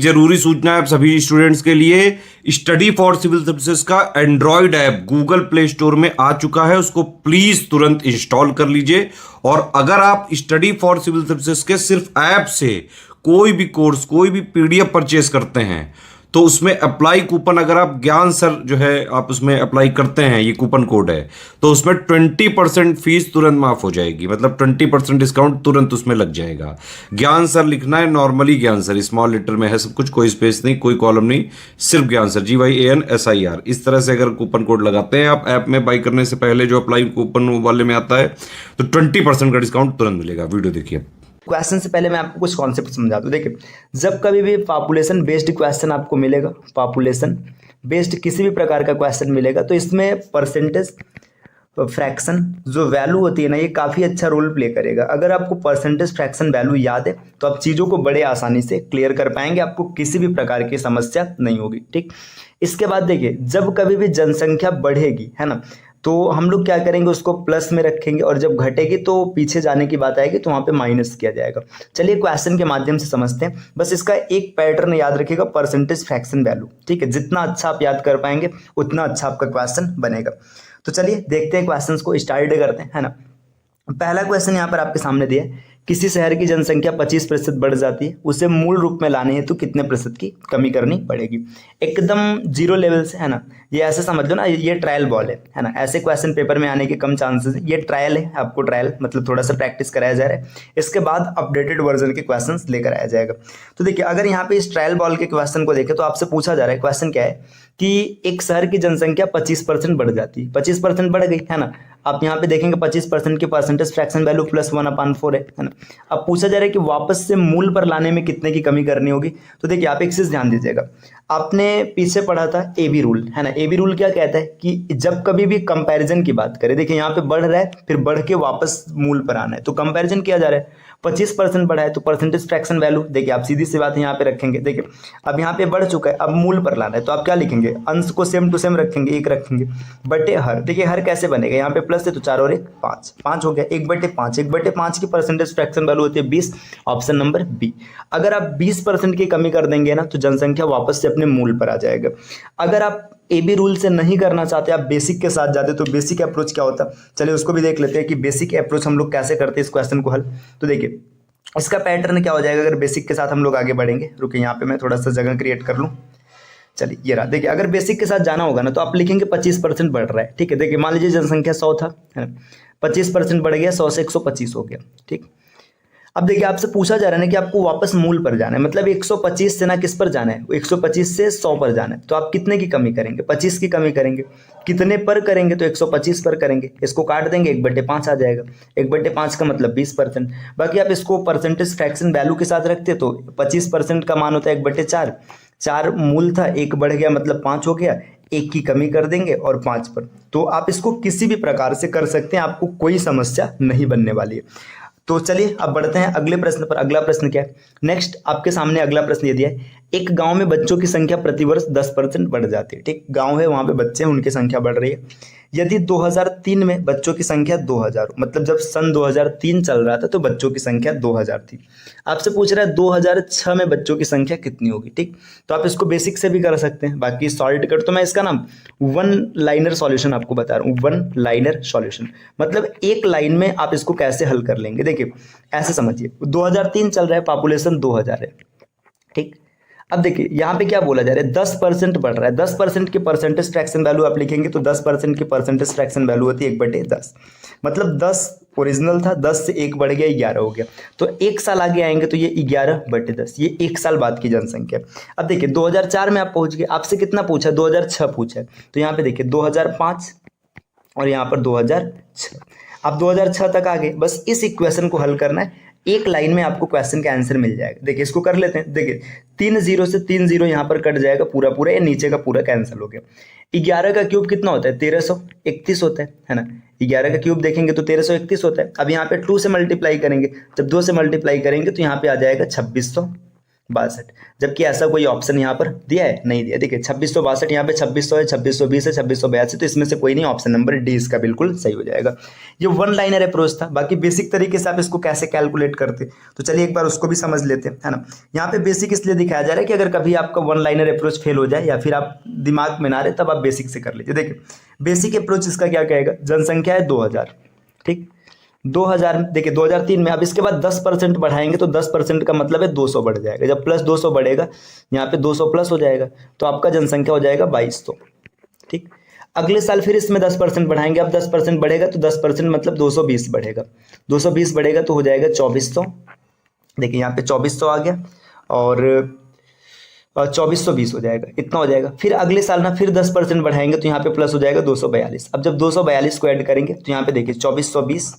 जरूरी सूचना है आप सभी स्टूडेंट्स के लिए। स्टडी फॉर सिविल सर्विसेज का Android app Google play store में आ चुका है, उसको प्लीज तुरंत इंस्टॉल कर लीजिए। और अगर आप स्टडी फॉर सिविल सर्विसेज के सिर्फ ऐप से कोई भी कोर्स, कोई भी पीडीएफ परचेस करते हैं तो उसमें अप्लाई कूपन, अगर आप ज्ञान सर जो है आप उसमें अप्लाई करते हैं, ये कूपन कोड है, तो उसमें 20% फीस तुरंत माफ हो जाएगी। मतलब 20% डिस्काउंट तुरंत उसमें लग जाएगा। ज्ञान सर लिखना है, नॉर्मली ज्ञान सर, स्मॉल लेटर में है सब कुछ, कोई स्पेस नहीं, कोई कॉलम नहीं, सिर्फ ज्ञान सर, GYANSIR। इस तरह से अगर कूपन कोड लगाते हैं आप ऐप में बाई करने से पहले, जो अप्लाई कूपन वाले में आता है, तो 20% का डिस्काउंट तुरंत मिलेगा। वीडियो देखिए। क्वेश्चन से पहले मैं आपको कुछ कॉन्सेप्ट समझा दूँ। देखिए, जब कभी भी पॉपुलेशन बेस्ड क्वेश्चन आपको मिलेगा, पॉपुलेशन बेस्ड किसी भी प्रकार का क्वेश्चन मिलेगा, तो इसमें परसेंटेज, फ्रैक्शन जो वैल्यू होती है ना, ये काफ़ी अच्छा रोल प्ले करेगा। अगर आपको परसेंटेज, फ्रैक्शन, वैल्यू याद है तो आप चीज़ों को बड़े आसानी से क्लियर कर पाएंगे, आपको किसी भी प्रकार की समस्या नहीं होगी। ठीक, इसके बाद देखिए, जब कभी भी जनसंख्या बढ़ेगी, है ना, तो हम लोग क्या करेंगे, उसको प्लस में रखेंगे, और जब घटेगी तो पीछे जाने की बात आएगी तो वहाँ पे माइनस किया जाएगा। चलिए क्वेश्चन के माध्यम से समझते हैं। बस इसका एक पैटर्न याद रखिएगा, परसेंटेज, फ्रैक्शन, वैल्यू। ठीक है, जितना अच्छा आप याद कर पाएंगे उतना अच्छा आपका क्वेश्चन बनेगा। तो चलिए देखते हैं, क्वेश्चंस को स्टार्ट करते हैं, है ना। पहला क्वेश्चन यहाँ पर आपके सामने दिया है, किसी शहर की जनसंख्या 25% बढ़ जाती है, उसे मूल रूप में लाने हेतु कितने प्रतिशत की कमी करनी पड़ेगी। एकदम जीरो लेवल से, है ना, ये ऐसे समझ लो ना, ये ट्रायल बॉल है ना। ऐसे क्वेश्चन पेपर में आने के कम चांसेस है। ये ट्रायल है, आपको ट्रायल मतलब थोड़ा सा प्रैक्टिस कराया जा रहा है, इसके बाद अपडेटेड वर्जन के क्वेश्चन लेकर आया जाएगा। तो देखिए, अगर यहाँ पे इस ट्रायल बॉल के क्वेश्चन को देखें तो आपसे पूछा जा रहा है, क्वेश्चन क्या है कि एक शहर की जनसंख्या 25% बढ़ जाती है, 25% बढ़ गई, है ना। आप यहाँ पे देखेंगे 25% की परसेंटेज फ्रैक्शन वैल्यू +1/4 है ना। अब पूछा जा रहा है कि वापस से मूल पर लाने में कितने की कमी करनी होगी। तो देखिए, आप एक चीज ध्यान दीजिएगा, आपने पीछे पढ़ा था AB रूल, है ना। AB रूल क्या कहता है कि जब कभी भी कंपैरिजन की बात करें, देखिए यहाँ पे बढ़ रहा है, फिर बढ़ के वापस मूल पर आना है, तो कंपैरिजन किया जा रहा है। 25% बढ़ा है तो परसेंटेज फ्रैक्शन वैल्यू, देखिए आप सीधी सी बात यहाँ पे रखेंगे। देखिए अब यहाँ पे बढ़ चुका है, अब मूल पर लाना है, तो आप क्या लिखेंगे, अंश को सेम टू सेम रखेंगे, 1 रखेंगे, बटे हर। देखिए हर कैसे बनेगा, यहाँ पे प्लस है तो 4 और 1 5, 5 हो गया, 1/5। 1/5 की परसेंटेज फ्रैक्शन वैल्यू होती है 20, ऑप्शन नंबर बी। अगर आप 20% की कमी कर देंगे ना, तो जनसंख्या वापस से अपने मूल पर आ जाएगा। अगर आप AB रूल से नहीं करना चाहते, आप बेसिक के साथ जाते, तो बेसिक अप्रोच क्या होता, चलिए उसको भी देख लेते हैं कि बेसिक अप्रोच हम लोग कैसे करते हैं इस क्वेश्चन को हल। तो देखिए इसका पैटर्न क्या हो जाएगा, अगर बेसिक के साथ हम लोग आगे बढ़ेंगे। रुकिए, यहाँ पे मैं थोड़ा सा जगह क्रिएट कर लूँ। चलिए ये रहा। देखिए अगर बेसिक के साथ जाना होगा ना, तो आप लिखेंगे 25% बढ़ रहा है। ठीक है, देखिए मान लीजिए जनसंख्या 100 था, है ना, 25% बढ़ गया, 100 से 125 हो गया। ठीक, अब देखिए आपसे पूछा जा रहा है ना कि आपको वापस मूल पर जाना है, मतलब 125 से ना किस पर जाना है, 125 से 100 पर जाना है। तो आप कितने की कमी करेंगे, 25 की कमी करेंगे। कितने पर करेंगे, तो 125 पर करेंगे। इसको काट देंगे, 1/5 आ जाएगा। 1/5 का मतलब 20%। बाकी आप इसको परसेंटेज फ्रैक्शन वैल्यू के साथ रखते तो 25% का मान होता है 1/4। 4 मूल था, 1 बढ़ गया मतलब 5 हो गया, 1 की कमी कर देंगे और 5 पर। तो आप इसको किसी भी प्रकार से कर सकते हैं, आपको कोई समस्या नहीं बनने वाली है। तो चलिए अब बढ़ते हैं अगले प्रश्न पर। अगला प्रश्न क्या है, नेक्स्ट आपके सामने अगला प्रश्न ये दिया है, एक गांव में बच्चों की संख्या प्रतिवर्ष 10% बढ़ जाती है। ठीक, गांव है, वहां पे बच्चे हैं, उनकी संख्या बढ़ रही है। यदि 2003 में बच्चों की संख्या 2000, मतलब जब सन 2003 चल रहा था तो बच्चों की संख्या 2000 थी। आपसे पूछ रहा है 2006 में बच्चों की संख्या कितनी होगी। ठीक, तो आप इसको बेसिक से भी कर सकते हैं, बाकी सॉल्व कर, तो मैं इसका नाम वन लाइनर सॉल्यूशन आपको बता रहा हूँ। वन लाइनर सॉल्यूशन मतलब एक लाइन में आप इसको कैसे हल कर लेंगे। देखिए ऐसे समझिए, 2003 चल रहा है, पॉपुलेशन 2000 है। ठीक, अब देखिए यहाँ पे क्या बोला जा रहा है, 10% बढ़ रहा है। 10% की परसेंटेज फ्रैक्शन वैल्यू आप लिखेंगे तो 10% की परसेंटेज फ्रैक्शन वैल्यू होती है 1/10। मतलब 10 ओरिजिनल था, 10 से 1 बढ़ गया, 11 हो गया। तो 1 साल आगे आएंगे तो ये 11/10, ये 1 साल बाद की जनसंख्या। अब देखिए 2004 में आप पहुंच गए, आपसे कितना पूछा, 2006 पूछा है, तो यहाँ पे देखिए 2005 और यहाँ पर 2006। आप 2006 तक आ गए, बस इस इक्वेशन को हल करना है, एक लाइन में आपको क्वेश्चन का आंसर मिल जाएगा। देखिए इसको कर लेते हैं। देखिए 3 0 से 3 0 यहाँ पर कट जाएगा, पूरा पूरा, ये नीचे का पूरा कैंसिल हो गया। 11 का क्यूब कितना होता है, 1331 होता है ना। 11 का क्यूब देखेंगे तो 1331 होता है। अब यहाँ पे 2 से मल्टीप्लाई करेंगे, जब 2 से मल्टीप्लाई करेंगे तो यहाँ पे आ जाएगा 2600, 62, जबकि ऐसा कोई ऑप्शन यहाँ पर दिया है, नहीं दिया। देखिए 2662 यहाँ पे 2600 है, 2620 है, 2682, तो इसमें से कोई नहीं, ऑप्शन नंबर डी इसका बिल्कुल सही हो जाएगा। ये वन लाइनर अप्रोच था। बाकी बेसिक तरीके से आप इसको कैसे कैलकुलेट करते, तो चलिए एक बार उसको भी समझ लेते हैं, है ना। यहाँ पे बेसिक इसलिए दिखाया जा रहा है कि अगर कभी आपका वन लाइनर अप्रोच फेल हो जाए या फिर आप दिमाग में ना रहे, तब आप बेसिक से कर लीजिए। देखिए बेसिक अप्रोच इसका क्या कहेगा, जनसंख्या है 2000, ठीक, 2000, देखिए 2003 में, अब इसके बाद 10% बढ़ाएंगे तो 10% का मतलब है 200 बढ़ जाएगा। जब प्लस 200 बढ़ेगा, यहाँ पे 200 प्लस हो जाएगा, तो आपका जनसंख्या हो जाएगा 2200, ठीक। अगले साल फिर इसमें 10% बढ़ाएंगे, अब 10% बढ़ेगा तो 10% मतलब 220 बढ़ेगा, 220 बढ़ेगा तो हो जाएगा 2400। देखिए यहाँ पे 2400 आ गया और 2420 हो जाएगा, इतना हो जाएगा। फिर अगले साल ना फिर 10% बढ़ाएंगे तो यहाँ पे प्लस हो जाएगा 242। अब जब 242 को ऐड करेंगे तो यहाँ पे देखिए 2420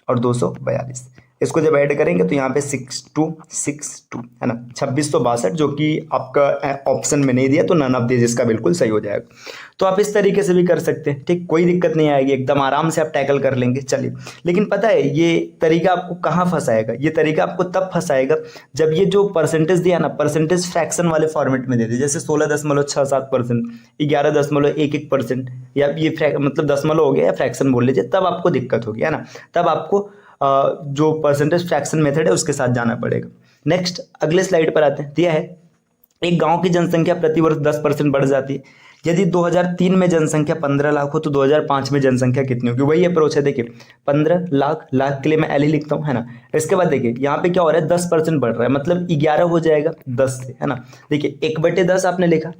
और 242, इसको जब ऐड करेंगे तो यहाँ पे 6262 है ना, 2662, जो कि आपका ऑप्शन में नहीं दिया, तो नन ऑफ दिस इसका बिल्कुल सही हो जाएगा। तो आप इस तरीके से भी कर सकते हैं, ठीक, कोई दिक्कत नहीं आएगी, एकदम आराम से आप टैकल कर लेंगे। चलिए, लेकिन पता है ये तरीका आपको कहाँ फंसाएगा, ये तरीका आपको तब फंसाएगा जब ये जो परसेंटेज दिया ना, परसेंटेज फ्रैक्शन वाले फॉर्मेट में दे दे, जैसे 16.67%, 11.11%, या ये मतलब दशमलव हो गया या फ्रैक्शन बोल लीजिए, तब आपको दिक्कत होगी, है ना। तब आपको जो परसेंटेज फ्रैक्शन मेथड है उसके साथ जाना पड़ेगा। नेक्स्ट अगले स्लाइड पर आते हैं। दिया है एक गांव की जनसंख्या प्रतिवर्ष 10% बढ़ जाती है। यदि 2003 में जनसंख्या 15 लाख हो तो 2005 में जनसंख्या कितनी होगी। वही अप्रोच है। देखिए 15 लाख, लाख के लिए मैं एल ही लिखता हूँ, है ना। इसके बाद देखिए यहाँ पे क्या हो रहा है, 10% बढ़ रहा है, मतलब 11 हो जाएगा 10 से, है ना। देखिए 1/10 आपने लिखा,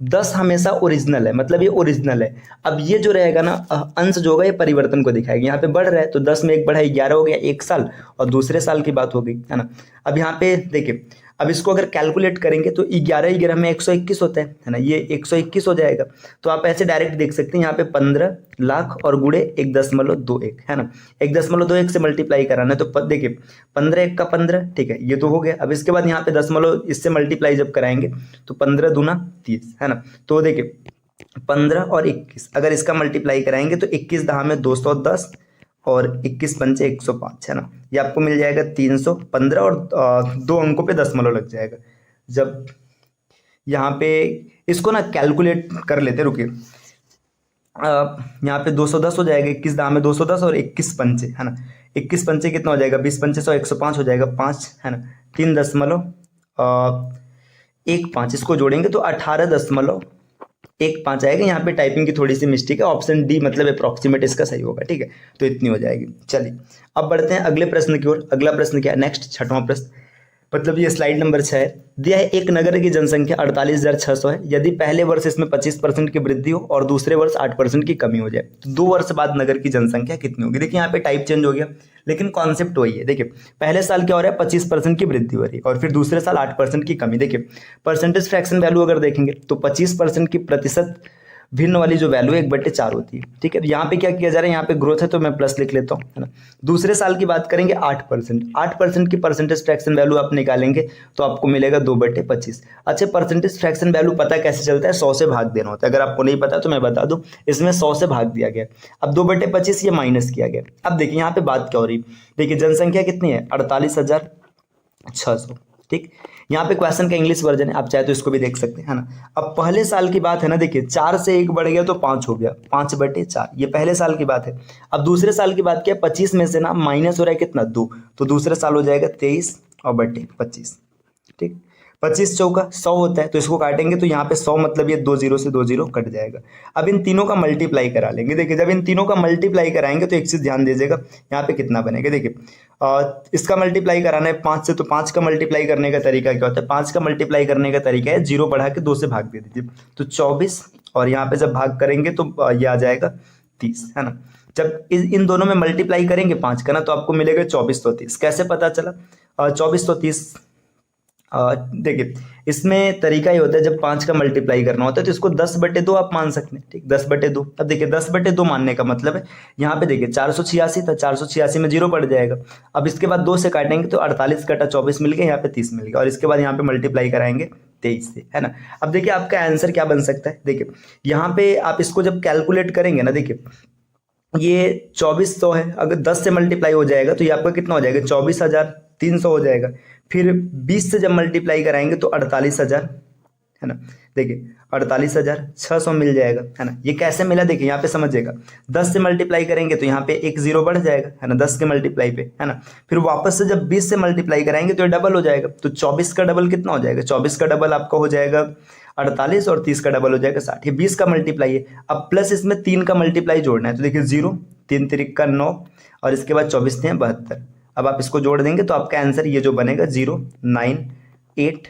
10 हमेशा ओरिजिनल है, मतलब ये ओरिजिनल है। अब ये जो रहेगा ना, अंश जो होगा ये परिवर्तन को दिखाएगा। यहाँ पे बढ़ रहा है तो 10 में 1 बढ़ा, 11 हो गया, 1 साल, और दूसरे साल की बात हो गई, है ना। अब यहाँ पे देखिए, अब इसको अगर कैलकुलेट करेंगे तो 11 में 121 होता है ना, ये 121 हो जाएगा। तो आप ऐसे डायरेक्ट देख सकते हैं, यहाँ पे 15 लाख और गुड़े 1.21 है ना, 1.21 से मल्टीप्लाई कराना है। तो देखिए 15 1 का 15, ठीक है, ये तो हो गया। अब इसके बाद यहाँ पे दशमलव इससे मल्टीप्लाई जब कराएंगे तो 15 दूना 30, है ना। तो देखिए 15 और 21, अगर इसका मल्टीप्लाई कराएंगे तो 21 दहा में 210 और 21 पंचे 105, है ना। ये आपको मिल जाएगा 315 और 2 अंकों पे दशमलव लग जाएगा। जब यहाँ पे इसको ना कैलकुलेट कर लेते, रुकिए, यहाँ पे 210 हो जाएगा, 21 दहा में 210 और 21 पंचे, है ना। 21 पंचे कितना हो जाएगा, 20 पंचे 100, 105 हो जाएगा 5, है ना। 3.15, इसको जोड़ेंगे तो 18.15 आएगा। यहाँ पे टाइपिंग की थोड़ी सी मिस्टेक है, ऑप्शन डी मतलब अप्रॉक्सीमेट इसका सही होगा, ठीक है। तो इतनी हो जाएगी। चलिए अब बढ़ते हैं अगले प्रश्न की ओर। अगला प्रश्न क्या है, नेक्स्ट 6वां प्रश्न, मतलब ये स्लाइड नंबर 6 है। दिया है एक नगर की जनसंख्या 48,600 है। यदि पहले वर्ष इसमें 25% की वृद्धि हो और दूसरे वर्ष 8% की कमी हो जाए तो 2 वर्ष बाद नगर की जनसंख्या कितनी होगी। देखिए यहाँ पे टाइप चेंज हो गया, लेकिन कॉन्सेप्ट वही है। देखिए पहले साल क्या हो रहा है, 25% की वृद्धि हो रही है, और फिर दूसरे साल 8% की कमी। देखिए परसेंटेज फ्रैक्शन वैल्यू अगर देखेंगे तो 25% की प्रतिशत भिन्न वाली जो वैल्यू 1/4 होती है, ठीक है। यहाँ पे क्या किया जा रहा है, यहाँ पे ग्रोथ है तो मैं प्लस लिख लेता हूँ, है ना। दूसरे साल की बात करेंगे 8% की परसेंटेज फ्रैक्शन वैल्यू आप निकालेंगे तो आपको मिलेगा 2/25। अच्छा, परसेंटेज फ्रैक्शन वैल्यू पता कैसे चलता है, 100 से भाग देना होता है। अगर आपको नहीं पता तो मैं बता दूं, इसमें 100 से भाग दिया गया। अब 2/25 ये माइनस किया गया। अब देखिए यहाँ पे बात क्या हो रही, देखिए जनसंख्या कितनी है, 48,600, ठीक। यहाँ पे क्वेश्चन का इंग्लिश वर्जन है, आप चाहे तो इसको भी देख सकते हैं, है ना। अब पहले साल की बात है ना, देखिए 4 से 1 बढ़ गया तो 5 हो गया, 5/4, ये पहले साल की बात है। अब दूसरे साल की बात क्या है, 25 में से ना माइनस हो रहा है कितना, 2, तो दूसरे साल हो जाएगा 23 और बटे 25, ठीक। 25 चौका 100 होता है, तो इसको काटेंगे तो यहाँ पे 100 मतलब ये 2 0 से 2 0 कट जाएगा। अब इन तीनों का मल्टीप्लाई करा लेंगे। देखिए जब इन तीनों का मल्टीप्लाई कराएंगे तो एक चीज ध्यान दीजिएगा, यहाँ पे कितना बनेगा। देखिए इसका मल्टीप्लाई कराना है 5 से, तो 5 का मल्टीप्लाई करने का तरीका क्या होता है, 5 का मल्टीप्लाई करने का तरीका है 0 बढ़ा के 2 से भाग दे दीजिए, तो 24, और यहाँ पे जब भाग करेंगे तो ये आ जाएगा 30, है ना। जब इन दोनों में मल्टीप्लाई करेंगे 5 का ना, तो आपको मिलेगा 2430। कैसे पता चला 2430, देखिए इसमें तरीका ये होता है, जब 5 का मल्टीप्लाई करना होता है तो इसको 10/2 आप मान सकते हैं, ठीक, 10/2। अब देखिए 10/2 मानने का मतलब है, यहाँ पे देखिए 486 था, 486 में 0 पड़ जाएगा। अब इसके बाद 2 से काटेंगे तो 48 कटा 24 मिल गया, यहाँ पे 30 मिल गया, और इसके बाद यहाँ पे मल्टीप्लाई कराएंगे 23 से, है ना। अब देखिए आपका आंसर क्या बन सकता है, देखिए यहाँ पे आप इसको जब कैलकुलेट करेंगे ना, देखिए ये 2400 है, अगर 10 से मल्टीप्लाई हो जाएगा तो ये आपका कितना हो जाएगा, 24,300 हो जाएगा। फिर 20 से जब मल्टीप्लाई कराएंगे तो 48,000, है ना। देखिए 48,600 मिल जाएगा, है ना। ये कैसे मिला देखिए यहाँ पे समझिएगा, 10 से मल्टीप्लाई करेंगे तो यहाँ पे एक जीरो बढ़ जाएगा, है ना, 10 के मल्टीप्लाई पे, है ना। फिर वापस से जब 20 से मल्टीप्लाई कराएंगे तो ये डबल हो जाएगा, तो 24 का डबल कितना हो जाएगा, 24 का डबल आपका हो जाएगा 48 और 30 का डबल हो जाएगा 60। ये 20 का मल्टीप्लाई है। अब प्लस इसमें 3 का मल्टीप्लाई जोड़ना है, तो देखिए 0, 3 तिरिक का 9 और इसके बाद 24 थे 72। अब आप इसको जोड़ देंगे तो आपका आंसर ये जो बनेगा 0, 9, 8,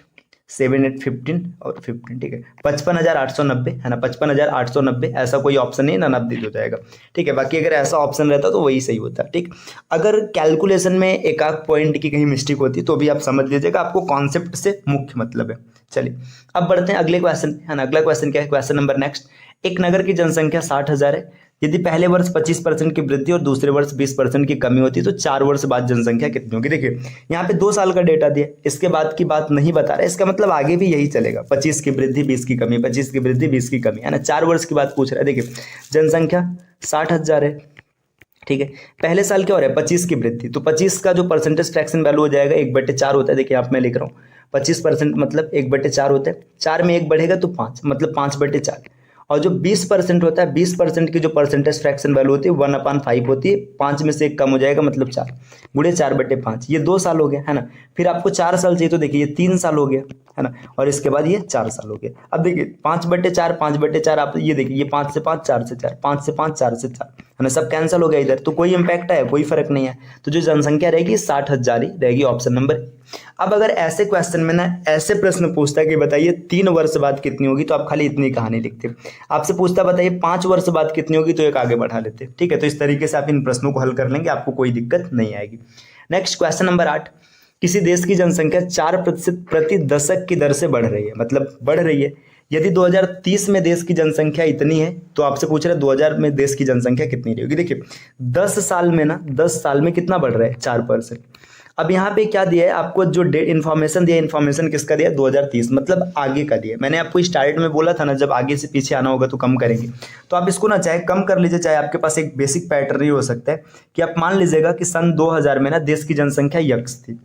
7, 8, 15 और 15, ठीक है, 55,890, है ना, 55,890। ऐसा कोई ऑप्शन नहीं ना, 90 हो जाएगा, ठीक है। बाकी अगर ऐसा ऑप्शन रहता तो वही सही होता, ठीक। अगर कैलकुलेशन में एक आध पॉइंट की कहीं मिस्टेक होती तो भी आप समझ लीजिएगा, आपको कॉन्सेप्ट से मुख्य मतलब है। चलिए अब बढ़ते हैं अगले क्वेश्चन, है ना। अगला क्वेश्चन क्या है, क्वेश्चन नंबर नेक्स्ट। एक नगर की जनसंख्या 60,000 है। यदि पहले वर्ष 25% की वृद्धि और दूसरे वर्ष 20% की कमी होती है तो 4 वर्ष बाद जनसंख्या कितनी होगी। देखिए यहाँ पे 2 साल का डेटा दिया, इसके बाद की बात नहीं बता रहा है, इसका मतलब आगे भी यही चलेगा, 25 की वृद्धि 20 की कमी, 25 की वृद्धि 20 की कमी, है ना। 4 वर्ष की बात पूछ रहा है। देखिए जनसंख्या 60,000 है, ठीक है। पहले साल क्या हो रहा है, 25 की वृद्धि, तो 25 का जो परसेंटेज फ्रैक्शन वैल्यू हो जाएगा 1/4 होता है। देखिए आप मैं लिख रहा हूँ 25% मतलब 1/4 होता है, 4 में 1 बढ़ेगा तो 5 मतलब 5/4। और जो 20% होता है, 20% की जो परसेंटेज फ्रैक्शन वैल्यू होती है 1/5 होती है, 5 में से 1 कम हो जाएगा मतलब 4 गुणे 4/5। ये 2 साल हो गया, है ना। फिर आपको 4 साल चाहिए तो देखिए ये 3 साल हो गया, है ना, और इसके बाद ये 4 साल हो गया। अब देखिए 5/4, 5/4 आप ये देखिए, ये 5 से 5, 4 से 4, 5 से 5, 4 से 4, है ना, सब कैंसिल हो गया इधर, तो कोई इंपैक्ट है, कोई फर्क नहीं है। तो जो जनसंख्या रहेगी 60,000 ही रहेगी, ऑप्शन नंबर। अब अगर ऐसे क्वेश्चन में ना ऐसे प्रश्न पूछता है कि बताइए 3 वर्ष बाद कितनी होगी, तो आप खाली इतनी कहानी लिखते। आपसे पूछता बताइए 5 वर्ष बाद कितनी होगी, तो एक आगे बढ़ा लेते, ठीक है। तो इस तरीके से आप इन प्रश्नों को हल कर लेंगे, आपको कोई दिक्कत नहीं आएगी। Next question number 8। किसी देश की जनसंख्या 4% प्रति दशक की दर से बढ़ रही है, मतलब बढ़ रही है। यदि 2030 में देश की जनसंख्या इतनी है तो आपसे पूछ रहे हैं 2000 में देश की जनसंख्या कितनी रहेगी। देखिए 10 साल में ना, 10 साल में कितना बढ़ रहा है, 4%। अब यहाँ पे क्या दिया है आपको, जो डेट इन्फॉर्मेशन दिया, इन्फॉर्मेशन किसका दिया, 2030 मतलब आगे का दिया। मैंने आपको स्टार्ट में बोला था ना, जब आगे से पीछे आना होगा तो कम करेंगे। तो आप इसको ना चाहे कम कर लीजिए, चाहे आपके पास एक बेसिक पैटर्न ही हो सकता है कि आप मान लीजिएगा कि सन 2000 में ना देश की जनसंख्या यक्स थी,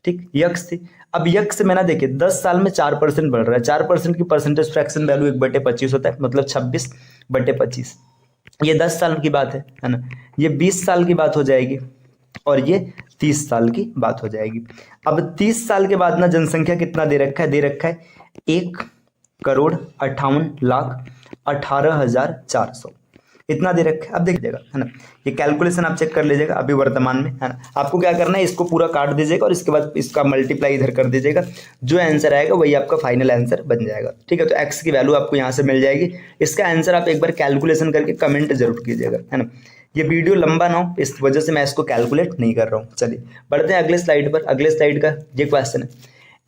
ठीक, यक्स थी। अब यक्स में ना देखिए 10 साल में 4% बढ़ रहा है, 4% की परसेंटेज फ्रैक्शन वैल्यू 1/25 होता है, मतलब 26/25। ये 10 साल की बात है ना। ये 20 साल की बात हो जाएगी और ये 30 साल की बात हो जाएगी। अब 30 साल के बाद ना जनसंख्या कितना दे रखा है, दे रखा है 1,58,18,400, इतना दे रखा है। अब देखिएगा, है ना, ये कैलकुलेशन आप चेक कर लीजिएगा अभी वर्तमान में, है ना। आपको क्या करना है, इसको पूरा काट दीजिएगा और इसके बाद इसका मल्टीप्लाई इधर कर दीजिएगा, जो आंसर आएगा वही आपका फाइनल आंसर बन जाएगा, ठीक है। तो एक्स की वैल्यू आपको यहाँ से मिल जाएगी। इसका आंसर आप एक बार कैलकुलेशन करके कमेंट जरूर कीजिएगा, है ना। ये वीडियो लंबा ना हो इस वजह से मैं इसको कैलकुलेट नहीं कर रहा हूँ। चलिए बढ़ते हैं अगले स्लाइड पर। अगले स्लाइड का ये क्वेश्चन है,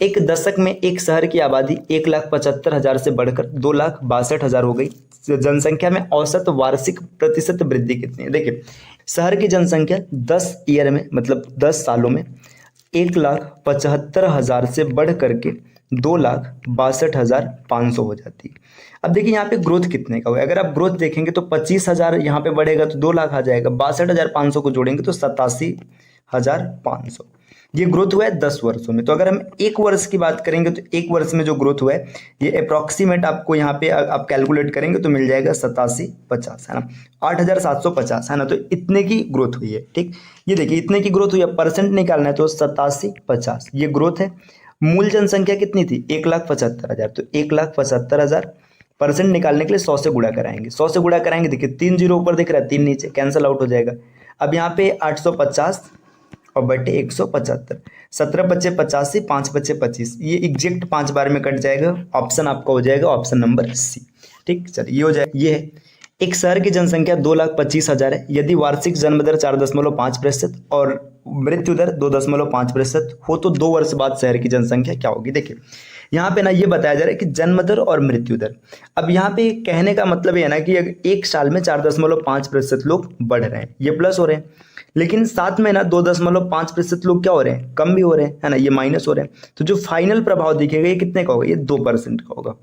एक दशक में एक शहर की आबादी 1,75,000 से बढ़कर 2,62,000 हो गई। जनसंख्या में औसत वार्षिक प्रतिशत वृद्धि कितनी है। देखिए शहर की जनसंख्या 10 ईयर में मतलब 10 सालों में 1,75,000 से बढ़ करके 2,62,500 हो जाती है। अब देखिए यहाँ पे ग्रोथ कितने का हुआ है, अगर आप ग्रोथ देखेंगे तो 25,000 यहाँ पे बढ़ेगा तो 2 लाख आ जाएगा, 62,500 को जोड़ेंगे तो 87,500। ये ग्रोथ हुआ है 10 वर्षों में। तो अगर हम 1 वर्ष की बात करेंगे तो 1 वर्ष में जो ग्रोथ हुआ है ये अप्रॉक्सीमेट आपको यहाँ पे आप कैलकुलेट करेंगे तो मिल जाएगा 87,50, है ना, 8,750, है ना। तो इतने की ग्रोथ हुई है, ठीक। ये देखिए इतने की ग्रोथ हुई है, परसेंट निकालना है तो 87,50 ये ग्रोथ है। मूल जनसंख्या कितनी थी, 1,75,000, तो 1,75,000 परसेंट निकालने के लिए 100 से गुणा कराएंगे, 100 से गुणा कराएंगे। देखिए 3 जीरो ऊपर दिख रहा है, 3 नीचे, कैंसिल आउट हो जाएगा। अब यहाँ पे 850 और बटे 175, 17 बच्चे 85, 5 बच्चे 25, ये एग्जैक्ट 5 बार में कट जाएगा। ऑप्शन आपका हो जाएगा ऑप्शन नंबर सी, ठीक। चलिए ये हो जाए। ये है एक शहर की जनसंख्या 2,25,000 है। यदि वार्षिक जन्म दर 4.5% और मृत्यु दर 2.5% हो तो 2 वर्ष बाद शहर की जनसंख्या क्या होगी। देखिए यहाँ पे ना ये बताया जा रहा है कि जन्म दर और मृत्यु दर। अब यहाँ पे कहने का मतलब ये है ना कि एक साल में 4.5% लोग बढ़ रहे हैं, ये प्लस हो रहे हैं, लेकिन साथ में ना 2.5% लोग क्या हो रहे हैं, कम भी हो रहे हैं, है ना, ये माइनस हो रहे हैं। तो जो फाइनल प्रभाव दिखेगा ये कितने का होगा, ये 2% का होगा।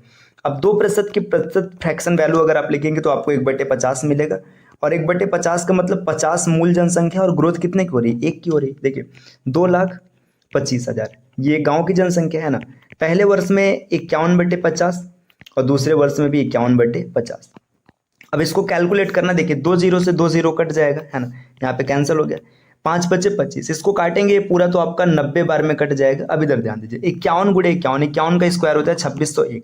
अब 2% की प्रतिशत फ्रैक्शन वैल्यू अगर आप लिखेंगे तो आपको 1/50 मिलेगा, और 1/50 का मतलब 50 मूल जनसंख्या, और ग्रोथ कितने की हो रही है, 1 की हो रही है। देखिए 2,25,000, ये गांव की जनसंख्या है ना। पहले वर्ष में 51/50 और दूसरे वर्ष में भी 51/50। अब इसको कैलकुलेट करना, देखिए 2 जीरो से 2 जीरो कट जाएगा है ना, यहाँ पे कैंसिल हो गया। 5×5 = 25, इसको काटेंगे ये पूरा तो आपका 90 बार में कट जाएगा। अब इधर ध्यान दीजिए, 51 × 51, 51 का स्क्वायर होता है 2601।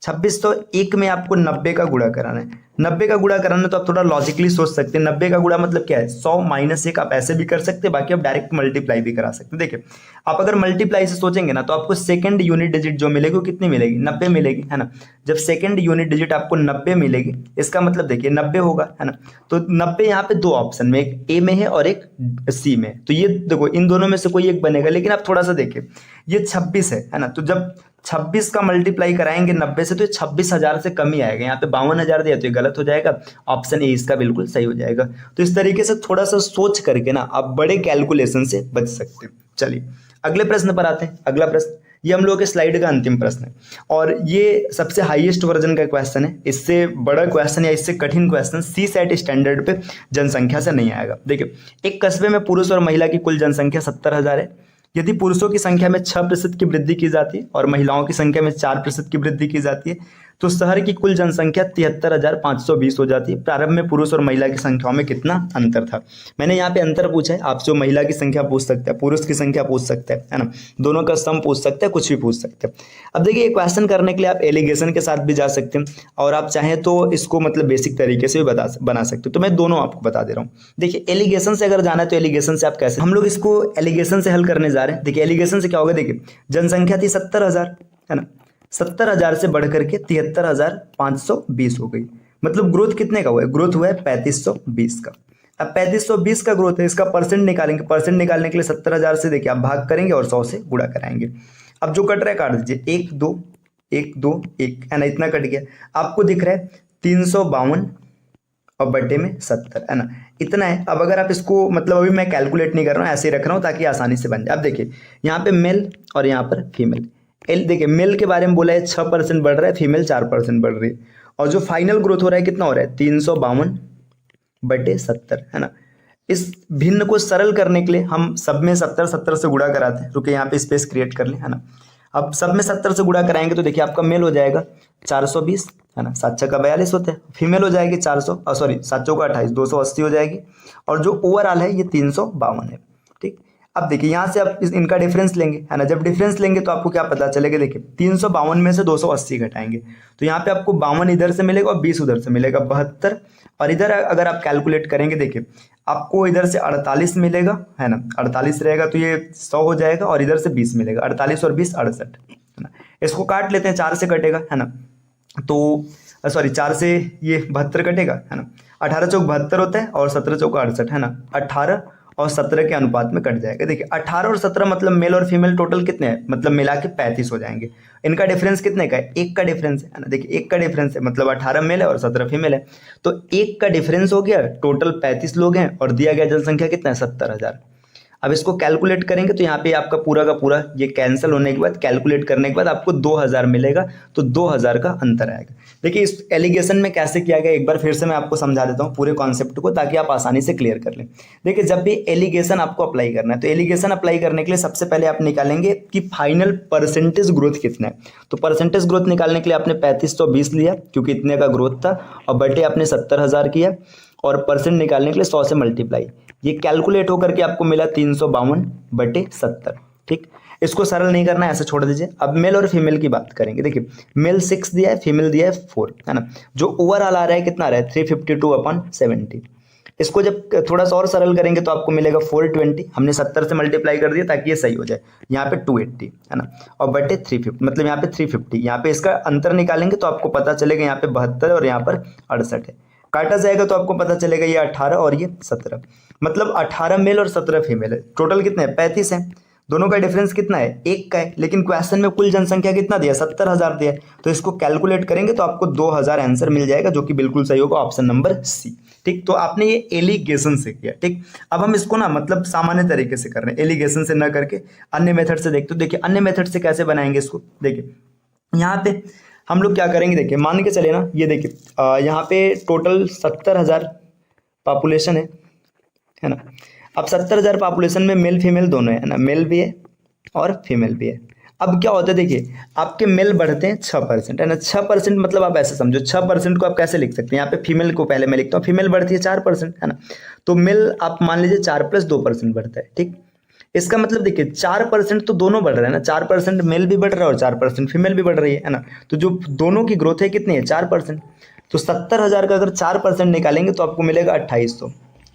2601 में आपको 90 का गुणा कराना है। 90 का गुणा कराना है तो आप थोड़ा लॉजिकली सोच सकते हैं। 90 का गुणा मतलब क्या है, 100 - 1 आप ऐसे भी कर सकते हैं, बाकी आप डायरेक्ट मल्टीप्लाई भी करा सकते हैं। देखिए आप अगर मल्टीप्लाई से सोचेंगे ना तो आपको सेकंड यूनिट डिजिट जो मिलेगी वो कितनी मिलेगी, 90 मिलेगी है ना। जब सेकंड यूनिट डिजिट आपको 90 मिलेगी, इसका मतलब देखिए 90 होगा है ना। तो 90 यहाँ पे दो ऑप्शन में, एक ए में है और एक सी में है। तो ये देखो इन दोनों में से कोई एक बनेगा, लेकिन आप थोड़ा सा देखिए ये 26 है ना। तो जब 26 का मल्टीप्लाई कराएंगे 90 से तो ये 26,000 से कम ही आएगा। यहाँ पे 52,000 दिया तो ये गलत हो जाएगा, ऑप्शन ए इसका बिल्कुल सही हो जाएगा। तो इस तरीके से थोड़ा सा सोच करके ना आप बड़े कैलकुलेशन से बच सकते हैं। चलिए अगले प्रश्न पर आते हैं। अगला प्रश्न ये हम लोग के स्लाइड का अंतिम प्रश्न है और ये सबसे हाईएस्ट वर्जन का क्वेश्चन है। इससे बड़ा क्वेश्चन या इससे कठिन क्वेश्चन सी सेट स्टैंडर्ड पे जनसंख्या से नहीं आएगा। देखिए एक कस्बे में पुरुष और महिला की कुल जनसंख्या 70,000 है। यदि पुरुषों की संख्या में 6% की वृद्धि की जाती है और महिलाओं की संख्या में 4% की वृद्धि की जाती है तो शहर की कुल जनसंख्या 73,520 हो जाती है। प्रारंभ में पुरुष और महिला की संख्याओं में कितना अंतर था। मैंने यहाँ पे अंतर पूछा है, आप जो महिला की संख्या पूछ सकते हैं, पुरुष की संख्या पूछ सकते हैं है ना, दोनों का सम पूछ सकते हैं, कुछ भी पूछ सकते हैं। अब देखिए क्वेश्चन करने के लिए आप एलिगेशन के साथ भी जा सकते हैं और आप चाहें तो इसको मतलब बेसिक तरीके से भी बना सकते हो। तो मैं दोनों आपको बता दे रहा हूँ। देखिए एलिगेशन से अगर जाना है तो एलिगेशन से आप कैसे, हम लोग इसको एलिगेशन से हल करने जा रहे हैं। देखिए एलिगेशन से क्या होगा, देखिए जनसंख्या थी 70,000 है ना, 70,000 से बढ़ करके 73,520 हो गई। मतलब ग्रोथ कितने का हुआ है, ग्रोथ हुआ है 3520 का। अब 3520 का ग्रोथ है, इसका परसेंट निकालेंगे। परसेंट निकालने के लिए 70,000 से देखिए आप भाग करेंगे और 100 से गुणा कराएंगे। अब जो कट रहा है काट दीजिए, 1 2 1 2 1 है ना, इतना कट गया। आपको दिख रहा है 352 और बटे में 70 है ना, इतना है। अब अगर आप इसको मतलब अभी मैं कैलकुलेट नहीं कर रहा हूँ, ऐसे ही रख रहा हूँ ताकि आसानी से बन जाए। अब देखिए यहाँ पे मेल और यहाँ पर फीमेल। देखिए मेल के बारे में बोला है 6% बढ़ रहा है, फीमेल 4% बढ़ रही है। और जो फाइनल ग्रोथ हो रहा है कितना हो रहा है, 352/70 है ना। इस भिन्न को सरल करने के लिए हम सब में 70 से गुणा कराते हैं। रुके यहाँ पे स्पेस क्रिएट कर ले है ना। अब सब में 70 से गुणा कराएंगे तो देखिए आपका मेल हो जाएगा 420 है ना, 7 का 42 होता है। फीमेल हो जाएगी 400 सॉरी 7 का 28 280 हो जाएगी। और जो ओवरऑल है ये 352 है। ठीक, अब देखिए यहाँ से आप इनका डिफरेंस लेंगे है ना। जब डिफरेंस लेंगे तो आपको क्या पता चलेगा, देखिए 352 में से 280 घटाएंगे तो यहाँ पे आपको 52 इधर से मिलेगा और 20 उधर से मिलेगा, 72। और इधर अगर आप कैलकुलेट करेंगे देखिए आपको इधर से 48 मिलेगा है ना, 48 रहेगा तो ये 100 हो जाएगा और इधर से 20 मिलेगा, 48 और 20 68 है ना। इसको काट लेते हैं, 4 से कटेगा है ना, तो सॉरी 4 से ये 72 कटेगा है ना। 18 चौक 72 होता है और 17 चौक 68 है ना। 18 और 17 के अनुपात में कट जाएगा। देखिए 18 और 17 मतलब मेल और फीमेल टोटल कितने हैं, मतलब मिला के 35 हो जाएंगे। इनका डिफरेंस कितने का है, 1 का डिफरेंस है ना। देखिए 1 का डिफरेंस है मतलब 18 मेल है और 17 फीमेल है, तो 1 का डिफरेंस हो गया। टोटल 35 लोग हैं और दिया गया जनसंख्या कितना है, 70,000। अब इसको कैलकुलेट करेंगे तो यहाँ पे आपका पूरा का पूरा ये कैंसिल होने के बाद कैलकुलेट करने के बाद आपको 2000 मिलेगा, तो 2000 का अंतर आएगा। देखिए इस एलिगेशन में कैसे किया गया एक बार फिर से मैं आपको समझा देता हूँ पूरे कॉन्सेप्ट को, ताकि आप आसानी से क्लियर कर लें। देखिए जब भी एलिगेशन आपको अप्लाई करना है तो एलिगेशन अप्लाई करने के लिए सबसे पहले आप निकालेंगे कि फाइनल परसेंटेज ग्रोथ कितना है। तो परसेंटेज ग्रोथ निकालने के लिए आपने 3520 लिया क्योंकि इतने का ग्रोथ था, और बटे आपने 70,000 किया और परसेंट निकालने के लिए 100 से मल्टीप्लाई। ये कैलकुलेट होकर के आपको मिला 352/70। ठीक, इसको सरल नहीं करना है, ऐसे छोड़ दीजिए। अब मेल और फीमेल की बात करेंगे। देखिए मेल 6 दिया है, फीमेल दिया है 4 है ना। जो ओवरऑल आ रहा है कितना आ रहा है, 352/70। इसको जब थोड़ा सा और सरल करेंगे तो आपको मिलेगा 420। हमने 70 से मल्टीप्लाई कर दिया ताकि ये सही हो जाए। यहाँ पे 280 है ना, और बटे 350 मतलब यहाँ पे 350। यहाँ पे इसका अंतर निकालेंगे तो आपको पता चलेगा यहाँ पे 72 और यहाँ पर 68 है। काटा जाएगा तो आपको पता चलेगा ये 18 और ये 17, मतलब 18 मेल और 17 फीमेल है। टोटल कितने हैं, 35 है। दोनों का डिफरेंस कितना है, 1 का है। लेकिन क्वेश्चन में कुल जनसंख्या कितना दिया, 70,000 दिया है। तो इसको कैलकुलेट करेंगे तो आपको 2000 आंसर मिल जाएगा, जो कि बिल्कुल सही होगा, ऑप्शन नंबर सी। ठीक, तो आपने ये एलिगेशन से किया। ठीक, अब हम इसको ना मतलब सामान्य तरीके से कर रहे हैं, एलिगेशन से ना करके अन्य मेथड से देखते हो। देखिए अन्य मेथड से कैसे बनाएंगे इसको। देखिए यहाँ पे हम लोग क्या करेंगे, देखिए मान के चले ना, ये देखिए यहाँ पे टोटल 70,000 पॉपुलेशन है ना। अब 70,000 पॉपुलेशन में मेल फीमेल दोनों है ना, मेल भी है और फीमेल भी है। अब क्या होता है देखिए, आपके मेल बढ़ते हैं 6% है ना, 6% मतलब आप ऐसे समझो 6% को आप कैसे लिख सकते हैं, यहाँ पे फीमेल को पहले मैं लिखता हूँ, फीमेल बढ़ती है 4% है ना, तो मेल आप मान लीजिए 4+2% बढ़ता है, ठीक। इसका मतलब देखिए 4% तो दोनों बढ़ रहे हैं ना, 4% मेल भी बढ़ रहा है और 4% फीमेल भी बढ़ रही है ना, तो जो दोनों की ग्रोथ है कितनी है 4%। तो 70,000 का अगर 4% निकालेंगे तो आपको मिलेगा 2800,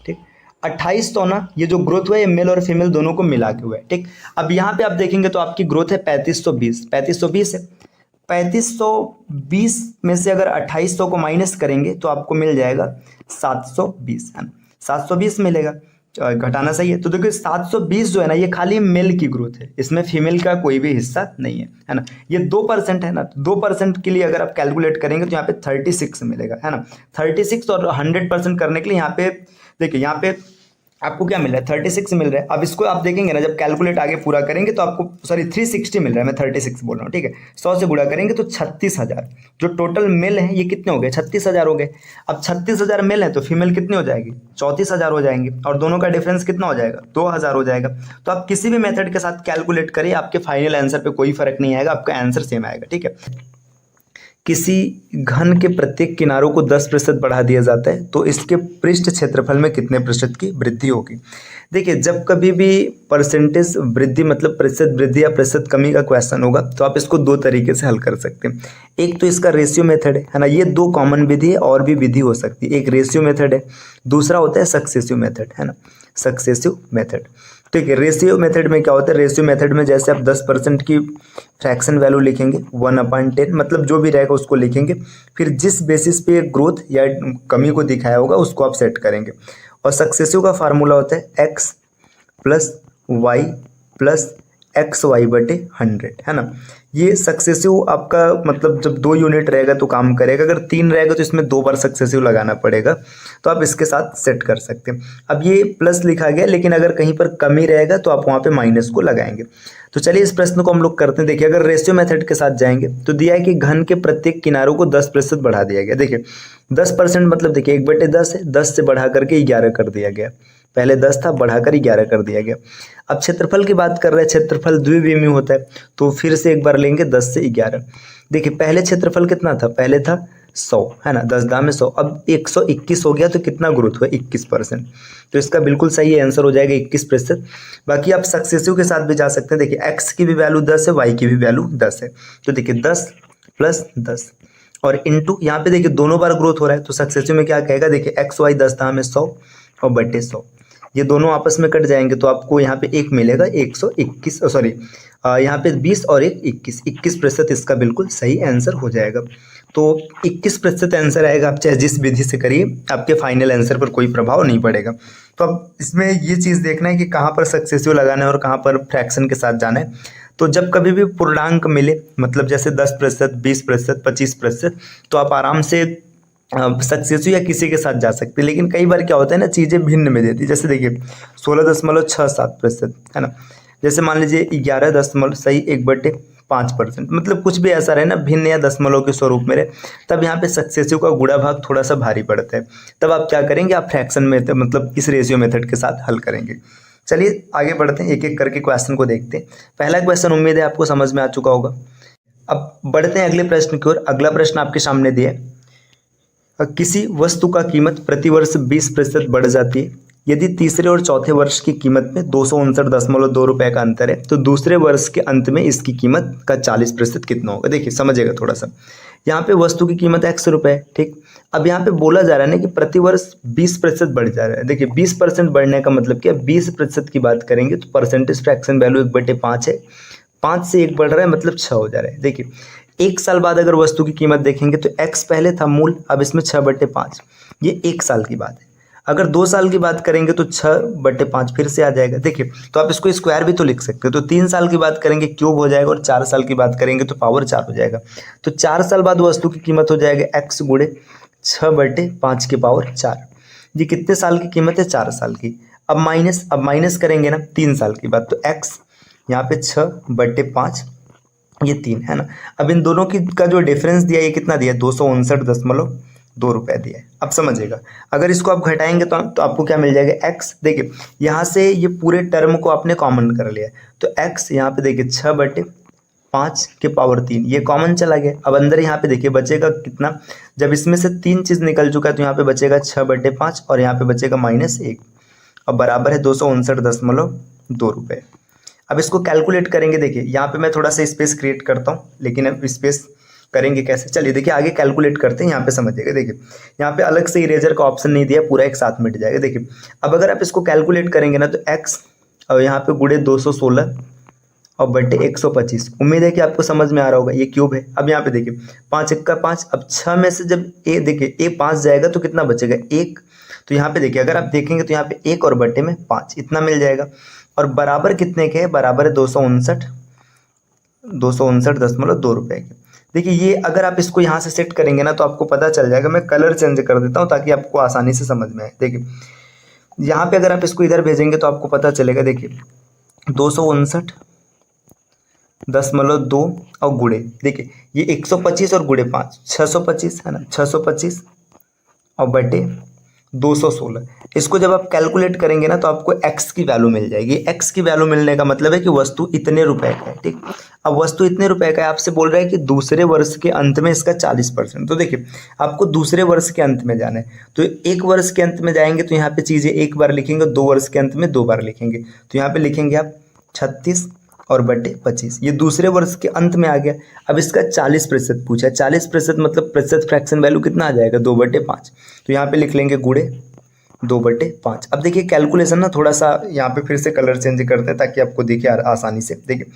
ठीक। 2800 ना, ये जो ग्रोथ हुआ है ये मेल और फीमेल दोनों को मिला के हुआ है, ठीक। अब यहाँ पे आप देखेंगे तो आपकी ग्रोथ है 3520 है। 3520 में से अगर 2800 को माइनस करेंगे तो आपको मिल जाएगा 720 है ना, 720 मिलेगा। घटाना सही है, तो देखिए 720 जो है ना ये खाली मेल की ग्रोथ है, इसमें फीमेल का कोई भी हिस्सा नहीं है ना। ये 2% है ना, 2% के लिए अगर आप कैलकुलेट करेंगे तो यहाँ पे 36 मिलेगा है ना। 36 और 100% करने के लिए यहाँ पे देखिए, यहाँ पे आपको क्या मिल रहा है 36 मिल रहा है। अब इसको आप देखेंगे ना, जब कैलकुलेट आगे पूरा करेंगे तो आपको सॉरी 360 मिल रहा है, मैं 36 बोल रहा हूँ, ठीक है। 100 से गुणा करेंगे तो 36,000, जो टोटल मेल है ये कितने हो गए 36,000 हो गए। अब 36,000 मेल है तो फीमेल कितनी हो जाएगी 34,000 हो जाएंगे, और दोनों का डिफरेंस कितना हो जाएगा 2,000 हो जाएगा। तो आप किसी भी मेथड के साथ कैलकुलेट करिए, आपके फाइनल आंसर पे कोई फर्क नहीं आएगा, आपका आंसर सेम आएगा, ठीक है। किसी घन के प्रत्येक किनारों को 10% बढ़ा दिया जाता है तो इसके पृष्ठ क्षेत्रफल में कितने प्रतिशत की वृद्धि होगी। देखिए जब कभी भी परसेंटेज वृद्धि मतलब प्रतिशत वृद्धि या प्रतिशत कमी का क्वेश्चन होगा तो आप इसको दो तरीके से हल कर सकते हैं। एक तो इसका रेशियो मेथड है ना, ये दो कॉमन विधि है, और भी विधि हो सकती है। एक रेशियो मेथड है, दूसरा होता है सक्सेसिव मेथड है ना, सक्सेसिव मेथड, ठीक है। रेशियो मेथड में क्या होता है, रेशियो मेथड में जैसे आप 10% की फ्रैक्शन वैल्यू लिखेंगे 1/10 मतलब जो भी रहेगा उसको लिखेंगे, फिर जिस बेसिस पे ग्रोथ या कमी को दिखाया होगा उसको आप सेट करेंगे। और सक्सेसिव का फार्मूला होता है x plus Y plus XY/100 है ना। ये सक्सेसिव आपका मतलब जब 2 यूनिट रहेगा तो काम करेगा, अगर 3 रहेगा तो इसमें 2 बार सक्सेसिव लगाना पड़ेगा, तो आप इसके साथ सेट कर सकते हैं। अब ये प्लस लिखा गया, लेकिन अगर कहीं पर कमी रहेगा तो आप वहाँ पे माइनस को लगाएंगे। तो चलिए इस प्रश्न को हम लोग करते हैं। देखिए अगर रेशियो मेथड के साथ जाएंगे तो दिया है कि घन के प्रत्येक किनारों को 10% बढ़ा दिया गया। देखिए 10% मतलब देखिए 1/10 है, 10 से बढ़ा करके 11 कर दिया गया, पहले 10 था बढ़ाकर 11 कर दिया गया। अब क्षेत्रफल की बात कर रहे हैं, क्षेत्रफल द्विविमीय होता है, तो फिर से एक बार लेंगे 10 से 11। देखिए पहले क्षेत्रफल कितना था, पहले था 100 है ना, 10 दाम में 100, अब 121 हो गया तो कितना ग्रोथ हुआ 21%। तो इसका बिल्कुल सही आंसर हो जाएगा 21%। बाकी आप सक्सेसिव के साथ भी जा सकते हैं। देखिए एक्स की भी वैल्यू 10 है, वाई की भी वैल्यू 10 है, तो देखिए 10 प्लस 10 और इंटू यहाँ पे देखिए दोनों बार ग्रोथ हो रहा है, तो सक्सेसिव में क्या कहेगा, देखिए एक्स वाई 10 दाम में 100 और बटे 100, ये दोनों आपस में कट जाएंगे तो आपको यहाँ पे एक मिलेगा 121, सॉरी यहाँ पे 20 और एक 21% इसका बिल्कुल सही आंसर हो जाएगा। तो 21% आंसर आएगा, आप चाहे जिस विधि से करिए आपके फाइनल आंसर पर कोई प्रभाव नहीं पड़ेगा। तो अब इसमें ये चीज़ देखना है कि कहाँ पर सक्सेसिव लगाना है और कहाँ पर फ्रैक्शन के साथ जाना है। तो जब कभी भी पूर्णांक मिले मतलब जैसे 10%, 20%, 25%, तो आप आराम से सक्सेसिव या किसी के साथ जा सकते हैं। लेकिन कई बार क्या होता है ना, चीज़ें भिन्न में देती है। जैसे देखिए 16.67% है ना, जैसे मान लीजिए 11 दशमलव सही 1/5%, मतलब कुछ भी ऐसा रहे ना भिन्न या दशमलव के स्वरूप में रहे, तब यहाँ पे सक्सेसिव का गुणा भाग थोड़ा सा भारी पड़ता है। तब आप क्या करेंगे, आप फ्रैक्शन मेथड मतलब इस रेशियो मेथड के साथ हल करेंगे। चलिए आगे बढ़ते हैं, एक एक करके क्वेश्चन को देखते हैं। पहला क्वेश्चन उम्मीद है आपको समझ में आ चुका होगा। अब बढ़ते हैं अगले प्रश्न की ओर। अगला प्रश्न आपके सामने दिया है, किसी वस्तु का कीमत प्रतिवर्ष 20% बढ़ जाती है। यदि तीसरे और चौथे वर्ष की कीमत में 259.2 रुपये का अंतर है तो दूसरे वर्ष के अंत में इसकी कीमत का 40% कितना होगा। देखिए समझिएगा थोड़ा सा, यहाँ पे वस्तु की कीमत 100 रुपये है, ठीक। अब यहाँ पे बोला जा रहा है ना कि प्रतिवर्ष 20% बढ़ जा रहा है। देखिए 20% बढ़ने का मतलब क्या, 20% की बात करेंगे तो परसेंटेज फ्रैक्शन वैल्यू 1/5 है, 5 से 1 बढ़ रहा है मतलब 6 हो जा रहा है। देखिए 1 साल बाद अगर वस्तु की कीमत देखेंगे तो x पहले था मूल, अब इसमें 6/5, ये 1 साल की बात है। अगर 2 साल की बात करेंगे तो 6/5 फिर से आ जाएगा। देखिए तो आप इसको स्क्वायर भी तो लिख सकते हो, तो 3 साल की बात करेंगे क्यूब हो जाएगा, और 4 साल की बात करेंगे तो पावर 4 हो जाएगा। तो 4 साल बाद वस्तु की कीमत हो जाएगा x गुणे 6/5 की पावर 4। ये कितने साल की कीमत है, 4 साल की। अब माइनस करेंगे ना 3 साल की बात, तो x यहाँ पे 6/5 ये 3 है ना। अब इन दोनों की का जो डिफरेंस दिया ये कितना दिया, 259.2 2 रुपये दिया है। अब समझिएगा, अगर इसको आप घटाएंगे तो आपको क्या मिल जाएगा, x। देखिए यहाँ से ये पूरे टर्म को आपने कॉमन कर लिया है, तो x यहाँ पे देखिए 6/5 के पावर 3 ये कॉमन चला गया। अब अंदर यहाँ पे देखिए बचेगा कितना, जब इसमें से 3 चीज़ निकल चुका है तो यहाँ पे बचेगा 6/5 और यहाँ पे बचेगा -1, अब बराबर है 259.2 रुपये। अब इसको कैलकुलेट करेंगे, देखिए यहाँ पे मैं थोड़ा सा स्पेस क्रिएट करता हूँ, लेकिन अब स्पेस करेंगे कैसे, चलिए देखिए आगे कैलकुलेट करते हैं। यहाँ पे समझिएगा, देखिए यहाँ पे अलग से इरेजर का ऑप्शन नहीं दिया, पूरा एक साथ मिट जाएगा। देखिए अब अगर आप इसको कैलकुलेट करेंगे ना तो x और यहाँ पे गुणे 216 और बटे 125, उम्मीद है कि आपको समझ में आ रहा होगा, ये क्यूब है। अब यहाँ पे देखिए 5 1 5, अब 6 में से जब a देखिए a 5 जाएगा तो कितना बचेगा 1, तो यहाँ पे देखिए अगर आप देखेंगे तो यहाँ पे 1 और बटे में 5 इतना मिल जाएगा, और बराबर कितने के है, बराबर है 259.2 रुपये के। देखिए ये अगर आप इसको यहाँ से सेट करेंगे ना तो आपको पता चल जाएगा। मैं कलर चेंज कर देता हूँ ताकि आपको आसानी से समझ में आए। देखिए यहाँ पे अगर आप इसको इधर भेजेंगे तो आपको पता चलेगा, देखिए 259.2 और गुणे, देखिए ये 125 और गुणे 5 625 है ना, 625 और बटे 216। इसको जब आप कैलकुलेट करेंगे ना तो आपको x की वैल्यू मिल जाएगी। x की वैल्यू मिलने का मतलब है कि वस्तु इतने रुपए का है, ठीक। अब वस्तु इतने रुपए का है, आपसे बोल रहा है कि दूसरे वर्ष के अंत में इसका 40%। तो देखिए आपको दूसरे वर्ष के अंत में जाना है, तो एक वर्ष के अंत में जाएंगे तो यहाँ पे चीज़ें एक बार लिखेंगे, 2 वर्ष के अंत में 2 बार लिखेंगे, तो यहाँ पे लिखेंगे आप 36 और बटे 25, ये दूसरे वर्ष के अंत में आ गया। अब इसका 40% पूछा है, 40% मतलब प्रतिशत फ्रैक्शन वैल्यू कितना आ जाएगा 2/5, तो यहाँ पे लिख लेंगे गुणे 2/5। अब देखिए कैलकुलेशन ना थोड़ा सा यहाँ पे फिर से कलर चेंज करते हैं ताकि आपको देखिए आसानी से। देखिए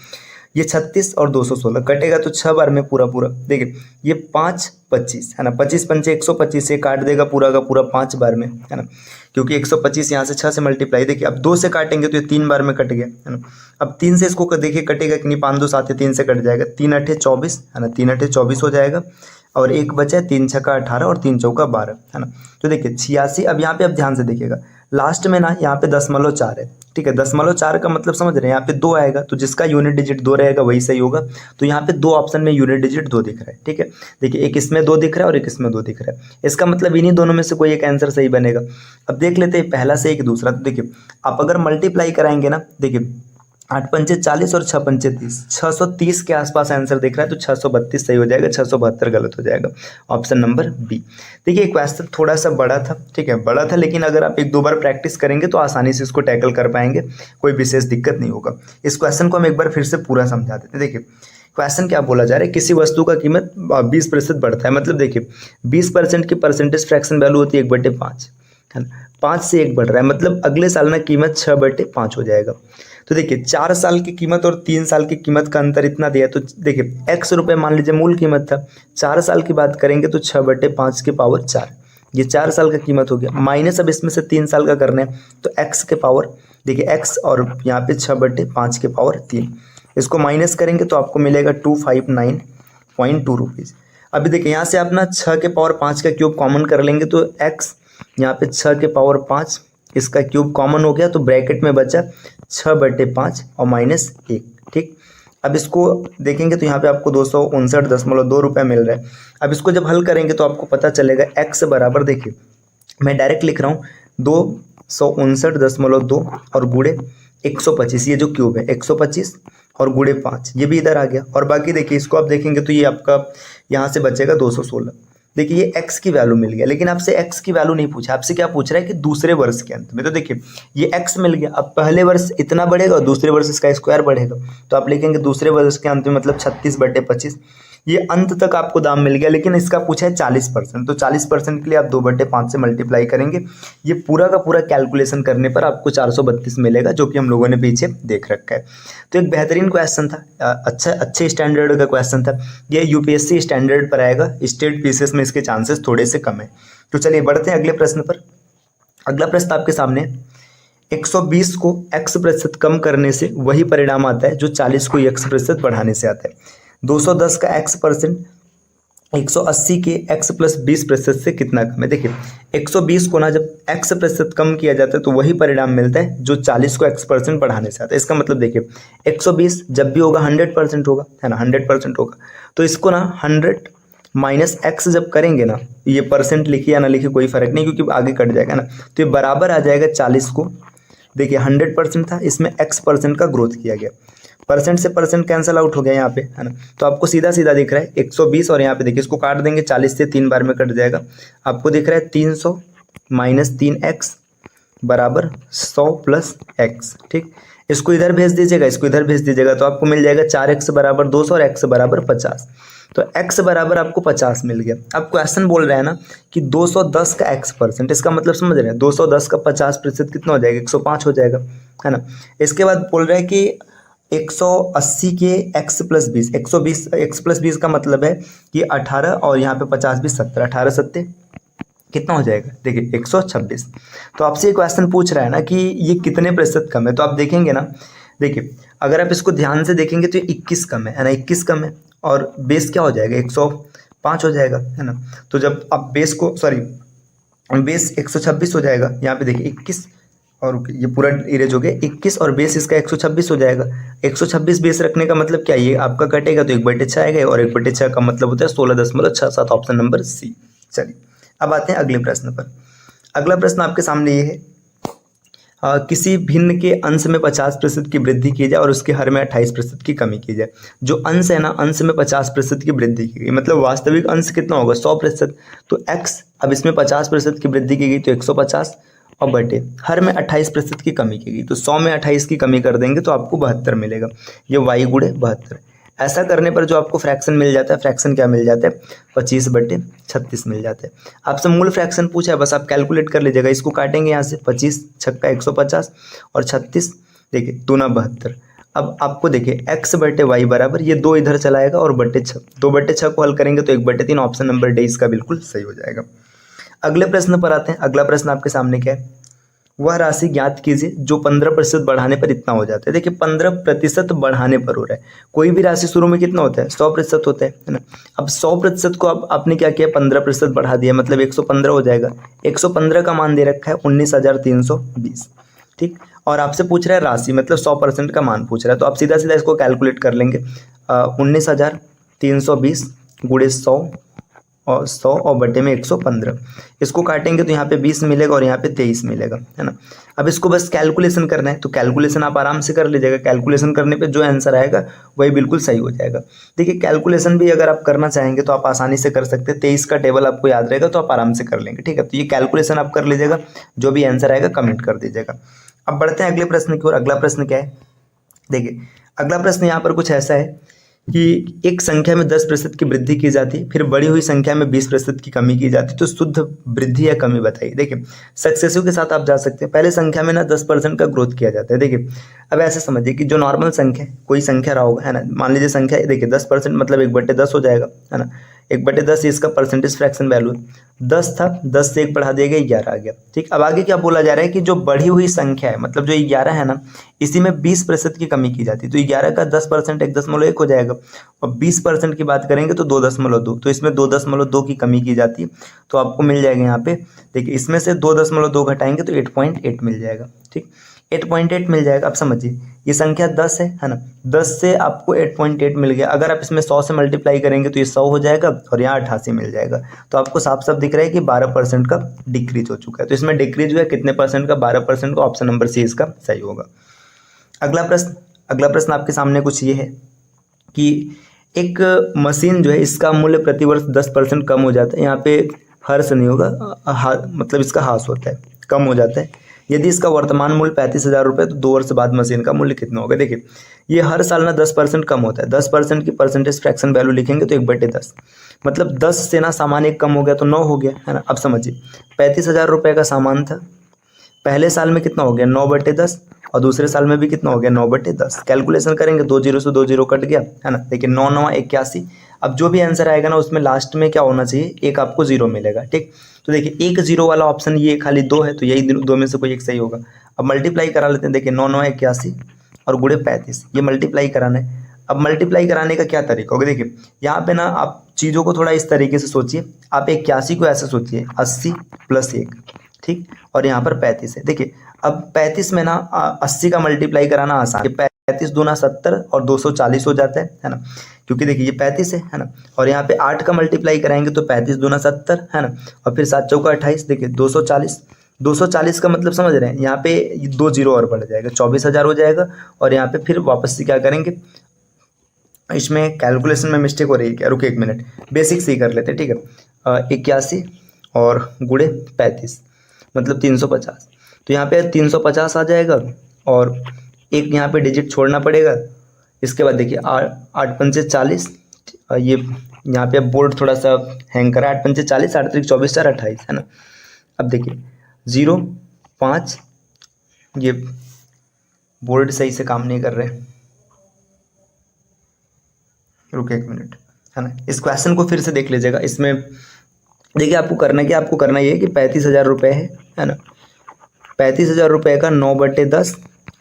ये 36 और 216 कटेगा तो 6 बार में पूरा, देखिए ये 5 25 है ना, 25 पंचे 125 से काट देगा पूरा का पूरा 5 बार में, है ना, क्योंकि 125 यहाँ से 6 से मल्टीप्लाई। देखिए अब 2 से काटेंगे तो ये 3 बार में कट गया, है ना। अब 3 से इसको देखिए कटेगा कि नहीं, 5 2 7 3 से कट जाएगा, 3 8 24 है ना, 3 8 24 हो जाएगा, और एक बचा है 3 6 18 और 3 चौका 12 है ना। तो देखिए 86। अब यहाँ पे आप ध्यान से देखिएगा लास्ट में ना यहाँ पे 0.4 है, ठीक है। 0.4 का मतलब समझ रहे हैं, यहाँ पे 2 आएगा तो जिसका यूनिट डिजिट 2 रहेगा वही सही होगा। तो यहाँ पे 2 ऑप्शन में यूनिट डिजिट 2 दिख रहा है, ठीक है। देखिए एक इसमें 2 दिख रहा है और एक इसमें 2 दिख रहा है, इसका मतलब इन्हीं दोनों में से कोई एक आंसर सही बनेगा। अब देख लेते हैं पहला से एक दूसरा। तो देखिए आप अगर मल्टीप्लाई कराएंगे ना, देखिए 8 पंचे 40 और 6 पंचे 30, 630 के आसपास आंसर दिख रहा है, तो 632 सही हो जाएगा, 672 गलत हो जाएगा, ऑप्शन नंबर बी। देखिए क्वेश्चन थोड़ा सा बड़ा था, ठीक है, बड़ा था, लेकिन अगर आप 1 2 बार प्रैक्टिस करेंगे तो आसानी से इसको टैकल कर पाएंगे, कोई विशेष दिक्कत नहीं होगा। इस क्वेश्चन को हम एक बार फिर से पूरा समझा देते हैं। देखिए क्वेश्चन क्या बोला जा रहा है, किसी वस्तु का कीमत 20% बढ़ता है, मतलब देखिए 20% की परसेंटेज फ्रैक्शन वैल्यू होती है 1/5, है ना। 5 से 1 बढ़ रहा है, मतलब अगले साल ना कीमत 6/5 हो जाएगा। तो देखिए 4 साल की कीमत और 3 साल की कीमत का अंतर इतना दिया, तो देखिए x रुपये मान लीजिए मूल कीमत था, 4 साल की बात करेंगे तो 6/5 के पावर 4, ये 4 साल का कीमत हो गया, माइनस अब इसमें से 3 साल का करना है तो x के पावर, देखिए x और यहाँ पे 6/5 के पावर 3, इसको माइनस करेंगे तो आपको मिलेगा 259.2 रुपीज़। अभी देखिए यहाँ से आप ना 6 के पावर 5 का क्यूब कॉमन कर लेंगे तो x यहाँ पे 6 के पावर 5 इसका क्यूब कॉमन हो गया, तो ब्रैकेट में बचा 6/5 और -1, ठीक। अब इसको देखेंगे तो यहाँ पे आपको 259.2 रुपये मिल रहा है। अब इसको जब हल करेंगे तो आपको पता चलेगा x बराबर, देखिए मैं डायरेक्ट लिख रहा हूँ 259.2 और गुणे 125, ये जो क्यूब है 125 और गुणे 5, ये भी इधर आ गया, और बाकी देखिए इसको आप देखेंगे तो ये आपका यहाँ से बचेगा 216। देखिए ये x की वैल्यू मिल गया, लेकिन आपसे x की वैल्यू नहीं पूछा, आपसे क्या पूछ रहा है कि दूसरे वर्ष के अंत में। तो देखिए ये x मिल गया, अब पहले वर्ष इतना बढ़ेगा और दूसरे वर्ष इसका स्क्वायर बढ़ेगा, तो आप लिखेंगे दूसरे वर्ष के अंत में मतलब 36/25, ये अंत तक आपको दाम मिल गया। लेकिन इसका पूछा है 40%, तो 40% के लिए आप 2/5 से मल्टीप्लाई करेंगे, ये पूरा का पूरा कैलकुलेशन करने पर आपको 432 मिलेगा, जो कि हम लोगों ने पीछे देख रखा है। तो एक बेहतरीन क्वेश्चन था, अच्छे स्टैंडर्ड का क्वेश्चन था, ये यूपीएससी स्टैंडर्ड पर आएगा, स्टेट पीसीएस में इसके चांसेस थोड़े से कम है। तो चलिए बढ़ते हैं अगले प्रश्न पर। अगला प्रश्न आपके सामने, 120 को x% कम करने से वही परिणाम आता है जो 40 को x% बढ़ाने से आता है। 210 का x%, 180 के x + 20% से कितना कम है। देखिए 120 को ना जब x% कम किया जाता है तो वही परिणाम मिलता है जो 40 को x% बढ़ाने से आता है। इसका मतलब देखिए 120 जब भी होगा 100% होगा, है ना, 100% होगा, तो इसको ना 100 माइनस एक्स जब करेंगे ना, ये परसेंट लिखिए या ना लिखिए कोई फ़र्क नहीं, क्योंकि आगे कट जाएगा ना, तो ये बराबर आ जाएगा 40 को। देखिए 100% था, इसमें x परसेंट का ग्रोथ किया गया, परसेंट से परसेंट कैंसिल आउट हो गया यहाँ पे, है ना। तो आपको सीधा सीधा दिख रहा है 120, और यहाँ पे देखिए इसको काट देंगे 40 से 3 बार में कट जाएगा, आपको दिख रहा है 300 माइनस 3x बराबर 100 प्लस x। ठीक, इसको इधर भेज दीजिएगा, इसको इधर भेज दीजिएगा, तो आपको मिल जाएगा 4x बराबर 200 और x बराबर 50। तो x बराबर आपको 50 मिल गया। अब क्वेश्चन बोल रहा है ना कि 210 का x परसेंट, इसका मतलब समझ रहे हैं, 210 का 50% कितना हो जाएगा, 105 हो जाएगा, है ना। इसके बाद बोल रहा है कि 180 के x प्लस 20, 120 x प्लस 20 का मतलब है कि 18 और यहाँ पे 50 भी 70, 18 सत्ते कितना हो जाएगा, देखिए 126। तो आपसे ये क्वेश्चन पूछ रहा है ना कि ये कितने प्रतिशत कम है, तो आप देखेंगे ना, देखिए अगर आप इसको ध्यान से देखेंगे तो 21 कम है ना, 21 कम है, और बेस क्या हो जाएगा, 105 हो जाएगा, है ना। तो जब आप बेस को बेस 126 हो जाएगा, यहाँ पे देखिए 21 और ये पूरा इरेज हो गया, 21 और बेस इसका 126 हो जाएगा। 126 बेस रखने का मतलब क्या, ये आपका कटेगा तो 1/6 आएगा, और 1/6 का मतलब होता है 16.67, ऑप्शन नंबर सी। चलिए अब आते हैं अगले प्रश्न पर। अगला प्रश्न आपके सामने ये है, किसी भिन्न के अंश में 50% की वृद्धि की जाए और उसके हर में 28% की कमी की जाए। जो अंश है ना, अंश में 50% की वृद्धि की गई, मतलब वास्तविक अंश कितना होगा, 100%। तो x, अब इसमें 50% की वृद्धि की गई तो 150, और बटे हर में 28% की कमी की गई, तो 100 में 28 की कमी कर देंगे तो आपको 72 मिलेगा। ये y गुणे 72। ऐसा करने पर जो आपको फ्रैक्शन मिल जाता है, फ्रैक्शन क्या मिल जाता है, 25/36 मिल जाता है। आपसे मूल फ्रैक्शन पूछा है, बस आप कैलकुलेट कर लीजिएगा। इसको काटेंगे यहाँ से, 25 छक्का 150 और 36, देखिए 2 × 72। अब आपको देखिए x/y बराबर, ये 2 इधर चलाएगा और 2/6, 2/6 को हल करेंगे तो 1/3, ऑप्शन नंबर डी इसका बिल्कुल सही हो जाएगा। अगले प्रश्न पर आते हैं। अगला प्रश्न आपके सामने क्या है, वह राशि ज्ञात कीजिए जो 15% बढ़ाने पर इतना हो जाता है। देखिए 15% बढ़ाने पर हो रहा है, कोई भी राशि शुरू में कितना होता है, 100% होता है ना। अब 100% को अब आपने क्या किया, 15% बढ़ा दिया, मतलब 115 हो जाएगा। 115 का मान दे रखा है 19,320, ठीक। और आपसे पूछ रहा है राशि, मतलब 100% का मान पूछ रहा है, तो आप सीधा सीधा इसको कैलकुलेट कर लेंगे। 19,320 गुणे 100 और 100 और बटे में 115, इसको काटेंगे तो यहाँ पे 20 मिलेगा और यहाँ पे 23 मिलेगा, है ना। अब इसको बस कैलकुलेशन करना है, तो कैलकुलेशन आप आराम से कर लीजिएगा। कैलकुलेशन करने पे जो आंसर आएगा वही बिल्कुल सही हो जाएगा। देखिए कैलकुलेशन भी अगर आप करना चाहेंगे तो आप आसानी से कर सकते हैं। 23 का टेबल आपको याद रहेगा तो आप आराम से कर लेंगे, ठीक है। तो ये कैलकुलेशन आप कर लीजिएगा, जो भी आंसर आएगा कमेंट कर दीजिएगा। अब बढ़ते हैं अगले प्रश्न की ओर। अगला प्रश्न क्या है, देखिए अगला प्रश्न यहाँ पर कुछ ऐसा है कि एक संख्या में 10% की वृद्धि की जाती, फिर बढ़ी हुई संख्या में 20% की कमी की जाती, तो शुद्ध वृद्धि या कमी बताइए। देखिए सक्सेसिव के साथ आप जा सकते हैं। पहले संख्या में ना 10% का ग्रोथ किया जाता है। देखिए अब ऐसे समझिए कि जो नॉर्मल संख्या है, कोई संख्या रहा होगा, है ना, मान लीजिए संख्या, देखिए 10% मतलब 1/10 हो जाएगा, है ना। 1/10 इसका परसेंटेज फ्रैक्शन वैल्यू 10 था, 10 से 1 बढ़ा दिया गया, 11 आ गया, ठीक। अब आगे क्या बोला जा रहा है कि जो बढ़ी हुई संख्या है, मतलब जो 11 है ना, इसी में 20% की कमी की जाती है, तो 11 का 10% 1.1 हो जाएगा, और 20% की बात करेंगे तो 2.2, तो इसमें 2.2 की कमी की जाती है, तो आपको मिल जाएगा यहाँ पे, देखिए इसमें से 2.2 घटाएंगे तो 8.8 मिल जाएगा, ठीक। 8.8 मिल जाएगा। अब समझिए ये संख्या 10 है ना, 10 से आपको 8.8 मिल गया। अगर आप इसमें 100 से मल्टीप्लाई करेंगे तो ये 100 हो जाएगा, और यहाँ 88 मिल जाएगा। तो आपको साफ साफ दिख रहा है कि 12% का डिक्रीज हो चुका है। तो इसमें डिक्रीज हुआ कितने परसेंट का, 12% का, ऑप्शन नंबर सी इसका सही होगा। अगला प्रश्न आपके सामने कुछ ये है कि एक मशीन जो है, इसका मूल्य प्रतिवर्ष 10% कम हो जाता है। यहाँ पे हर्ष नहीं होगा, मतलब इसका हास होता है, कम हो जाता है। यदि इसका वर्तमान मूल्य 35,000 रुपये, तो 2 वर्ष बाद मशीन का मूल्य कितना होगा। देखिए ये हर साल ना 10% कम होता है। 10% की परसेंटेज फ्रैक्शन वैल्यू लिखेंगे तो 1/10, मतलब 10 से ना सामान एक कम हो गया तो 9 हो गया, है ना। अब समझिए 35,000 रुपये का सामान था, पहले साल में कितना हो गया, 9/10, और दूसरे साल में भी कितना हो गया, 9/10। कैलकुलेशन करेंगे 2 0 से 2 0 कट गया, है ना। देखिए 9 9 81। अब जो भी आंसर आएगा ना, उसमें लास्ट में क्या होना चाहिए, एक आपको 0 मिलेगा, ठीक। तो देखिए 1 0 वाला ऑप्शन ये खाली 2 है, तो यही 2 में से कोई एक सही होगा। अब मल्टीप्लाई करा लेते हैं। देखिए 9 9 81 और गुणे 35, ये मल्टीप्लाई कराना है। अब मल्टीप्लाई कराने का क्या तरीका होगा, देखिए यहाँ पे ना आप चीज़ों को थोड़ा इस तरीके से सोचिए। आप 81 को ऐसे सोचिए, 80 + 1, ठीक, और यहाँ पर 35 है। देखिए अब 35 में ना 80 का मल्टीप्लाई कराना आसान है। 35 दूना 70 और 240 हो जाता है ना, क्योंकि देखिए ये 35 है ना, और यहाँ पे 8 का मल्टीप्लाई कराएंगे तो 35 दूना 70 है ना, और फिर 7 चौका 28, देखिए 240 का मतलब समझ रहे हैं, यहाँ पे 2 जीरो और बढ़ जाएगा, 24,000 हो जाएगा। और यहाँ पे फिर वापस से क्या करेंगे, इसमें कैलकुलेशन में मिस्टेक हो रही है क्या, रुके 1 मिनट, बेसिक से ही कर लेते हैं, ठीक है। 81 और गुणे 35 मतलब 350, तो यहाँ पे 350 आ जाएगा और एक यहाँ पे डिजिट छोड़ना पड़ेगा। इसके बाद देखिए 8 पंचे 40, ये यहाँ पे बोर्ड थोड़ा सा हैंग करा, 8 पंचे 40, 8 त्रिक 24, 4 28 है ना। अब देखिए 0 5, ये बोर्ड सही से काम नहीं कर रहे, रुके 1 मिनट है ना। इस क्वेश्चन को फिर से देख लीजिएगा। इसमें देखिए आपको करना क्या, आपको करना ये है कि 35,000 रुपये है ना, 35,000 रुपये का 9/10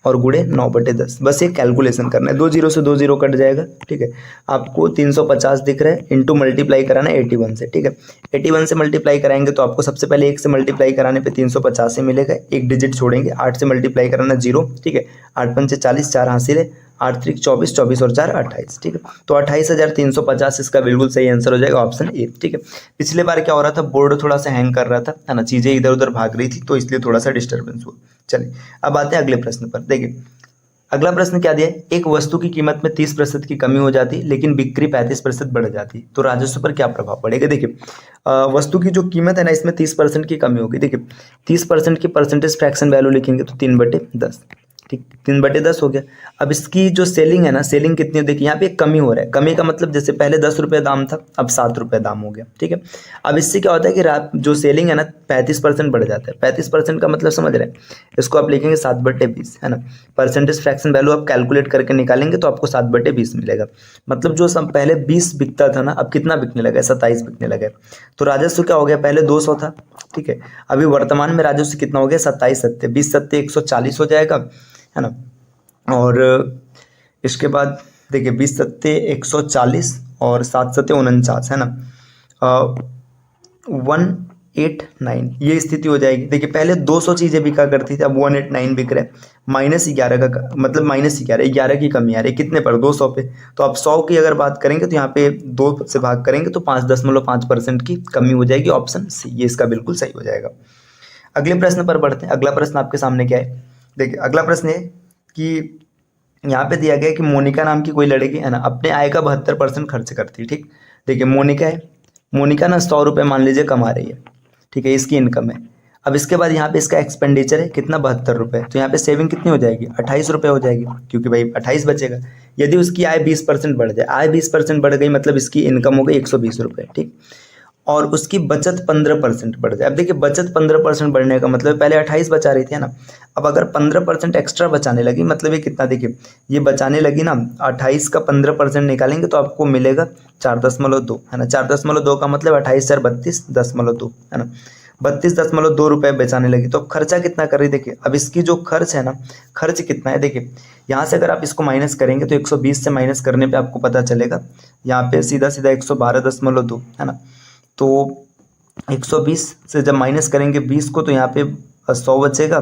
और गुणे 9/10, बस ये कैलकुलेशन करना है। 2 जीरो से 2 जीरो कट जाएगा, ठीक है। आपको 350 दिख रहा है, इंटू मल्टीप्लाई कराना है 81 से, ठीक है। 81 से मल्टीप्लाई कराएंगे तो आपको सबसे पहले 1 से मल्टीप्लाई कराने पे 350 से मिलेगा, एक डिजिट छोड़ेंगे, 8 से मल्टीप्लाई कराना 0, ठीक है। 8 पंचे 40, 4 हासिल है, 8 त्रिक 24, 24 और 4 28, ठीक है। तो 28,350 इसका बिल्कुल सही आंसर हो जाएगा, ऑप्शन ए, ठीक है। पिछले बार क्या हो रहा था, बोर्ड थोड़ा सा हैंग कर रहा था है ना, चीज़ें इधर उधर भाग रही थी, तो इसलिए थोड़ा सा डिस्टर्बेंस हुआ। चलिए अब आते हैं अगले प्रश्न पर। देखिए अगला प्रश्न क्या दिया है, एक वस्तु की कीमत में 30% की कमी हो जाती है लेकिन बिक्री 35% बढ़ जाती है, तो राजस्व पर क्या प्रभाव पड़ेगा। देखिए वस्तु की जो कीमत है ना, इसमें 30% की कमी होगी। देखिए 30% की परसेंटेज फ्रैक्शन वैल्यू लिखेंगे तो 3/10, ठीक, 3/10 हो गया। अब इसकी जो सेलिंग है ना, सेलिंग कितनी है, देखिए यहाँ पे एक कमी हो रहा है। कमी का मतलब जैसे पहले 10 रुपये दाम था, अब 7 रुपये दाम हो गया, ठीक है। अब इससे क्या होता है कि जो सेलिंग है ना 35% बढ़ जाता है। 35% का मतलब समझ रहे हैं, इसको आप लिखेंगे 7/20 है ना। परसेंटेज फ्रैक्शन वैल्यू आप कैलकुलेट करके निकालेंगे तो आपको 7/20 मिलेगा। मतलब जो पहले 20 बिकता था ना, अब कितना बिकने लगा है, 27 बिकने लगा है। तो राजस्व क्या हो गया, पहले 200 था, ठीक है, अभी वर्तमान में राजस्व कितना हो गया, 27 सत्ते 20 सत्ते 140 हो जाएगा है ना। और इसके बाद देखिए 20 सत्ते 140 और 7 सत्ते 49 है ना, 189 ये स्थिति हो जाएगी। देखिए पहले 200 चीज़ें बिका करती थी, अब 189 बिक रहा है, -11 का मतलब -11 की कमी आ रही है, कितने पर, 200 पे। तो आप 100 की अगर बात करेंगे तो यहाँ पे 2 से भाग करेंगे तो 5.5% की कमी हो जाएगी, ऑप्शन सी ये इसका बिल्कुल सही हो जाएगा। अगले प्रश्न पर बढ़ते हैं। अगला प्रश्न आपके सामने क्या है, देखिए अगला प्रश्न है कि यहाँ पे दिया गया है कि मोनिका नाम की कोई लड़की है ना, अपने आय का 72% खर्च करती है, ठीक। देखिए मोनिका है, मोनिका ना 100 रुपये मान लीजिए कमा रही है, ठीक है, इसकी इनकम है। अब इसके बाद यहाँ पे इसका एक्सपेंडिचर है कितना, 72 रुपये, तो यहाँ पे सेविंग कितनी हो जाएगी, 28 रुपये हो जाएगी, क्योंकि भाई 28 बचेगा। यदि उसकी आय 20% बढ़ जाए, आय 20% बढ़ गई मतलब इसकी इनकम हो गई 120 रुपये, ठीक, और उसकी बचत 15% बढ़ जाए। अब देखिए बचत 15% बढ़ने का मतलब पहले 28 बचा रही थी है ना, अब अगर 15% एक्स्ट्रा बचाने लगी, मतलब ये कितना, देखिए ये बचाने लगी ना, 28 का 15% निकालेंगे तो आपको मिलेगा 4.2 है ना। 4.2 का मतलब 28 4 32.2 है ना, 32.2 रुपये बचाने लगी। तो अब खर्चा कितना कर रही, देखिए अब इसकी जो खर्च है ना, खर्च कितना है, देखिए यहाँ से अगर आप इसको माइनस करेंगे तो 120 से माइनस करने पे आपको पता चलेगा, यहाँ पे सीधा सीधा 112.2 है ना। तो 120 से जब माइनस करेंगे 20 को तो यहाँ पे 100 बचेगा,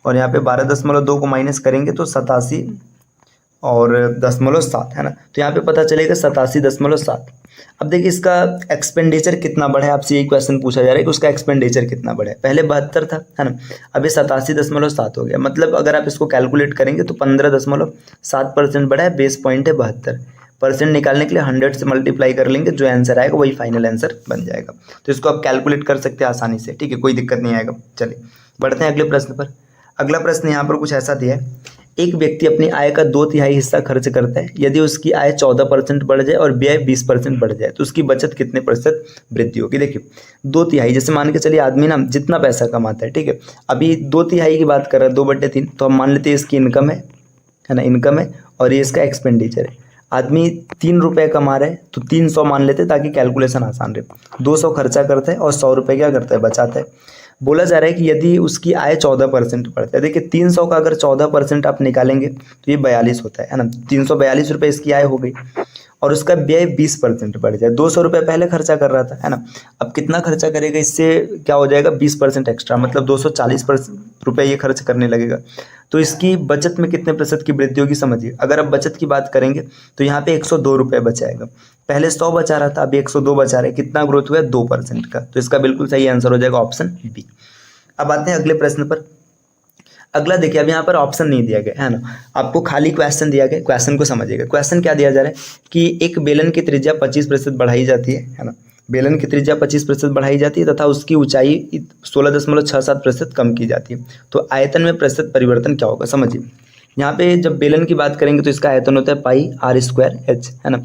और यहाँ पे 12.2 को माइनस करेंगे तो 87 और 0.7 है ना, तो यहाँ पे पता चलेगा 87.7। अब देखिए इसका एक्सपेंडिचर कितना बढ़ा है, आपसे यही क्वेश्चन पूछा जा रहा है कि उसका एक्सपेंडिचर कितना बढ़ा है। पहले 72 था है ना, अभी 87.7 हो गया। मतलब अगर आप इसको कैलकुलेट करेंगे तो 15.7% बढ़ा है, बेस पॉइंट है 72%। निकालने के लिए 100 से मल्टीप्लाई कर लेंगे, जो आंसर आएगा वही फाइनल आंसर बन जाएगा। तो इसको आप कैलकुलेट कर सकते हैं आसानी से, ठीक है, कोई दिक्कत नहीं आएगा। चलिए बढ़ते हैं अगले प्रश्न पर। अगला प्रश्न यहाँ पर कुछ ऐसा दिया है, एक व्यक्ति अपनी आय का 2/3 हिस्सा खर्च करता है, यदि उसकी आय 14% बढ़ जाए और व्यय 20% बढ़ जाए तो उसकी बचत कितने प्रतिशत वृद्धि होगी। देखिए 2/3, जैसे मान के चलिए आदमी ना जितना पैसा कमाता है, ठीक है, अभी 2/3 की बात कर रहा है, 2/3, तो हम मान लेते हैं इसकी इनकम है ना, इनकम है, और ये इसका एक्सपेंडिचर है। आदमी 3 रुपये कमा रहा है तो 300 मान लेते हैं ताकि कैलकुलेशन आसान रहे। 200 खर्चा करता है और 100 रुपये क्या करता है, बचाता है। बोला जा रहा है कि यदि उसकी आय 14% बढ़ता है, देखिए 300 का अगर 14% आप निकालेंगे तो ये 42 होता है ना, 342 रुपये इसकी आय हो गई। और उसका व्यय 20% बढ़ जाए। 200 रुपये पहले खर्चा कर रहा था, है ना, अब कितना खर्चा करेगा, इससे क्या हो जाएगा 20% एक्स्ट्रा, मतलब 240 रुपये ये खर्च करने लगेगा। तो इसकी बचत में कितने प्रतिशत की वृद्धि होगी समझिए। अगर अब बचत की बात करेंगे तो यहाँ पे 102 रुपये बचाएगा, पहले 100 बचा रहा था, अभी 102 बचा रहा है, कितना ग्रोथ हुआ है 2% का। तो इसका बिल्कुल सही आंसर हो जाएगा ऑप्शन बी। अब आते हैं अगले प्रश्न पर। अगला देखिए, अब यहाँ पर ऑप्शन नहीं दिया गया है ना, आपको खाली क्वेश्चन दिया गया, क्वेश्चन को समझिएगा। क्वेश्चन क्या दिया जा रहा है कि एक बेलन की त्रिज्या 25% बढ़ाई जाती है ना, बेलन की त्रिज्या 25% बढ़ाई जाती है तथा उसकी ऊंचाई 16.67% कम की जाती है, तो आयतन में प्रतिशत परिवर्तन क्या होगा समझिए। यहाँ पे जब बेलन की बात करेंगे तो इसका आयतन होता है पाई आर स्क्वायर एच, है ना।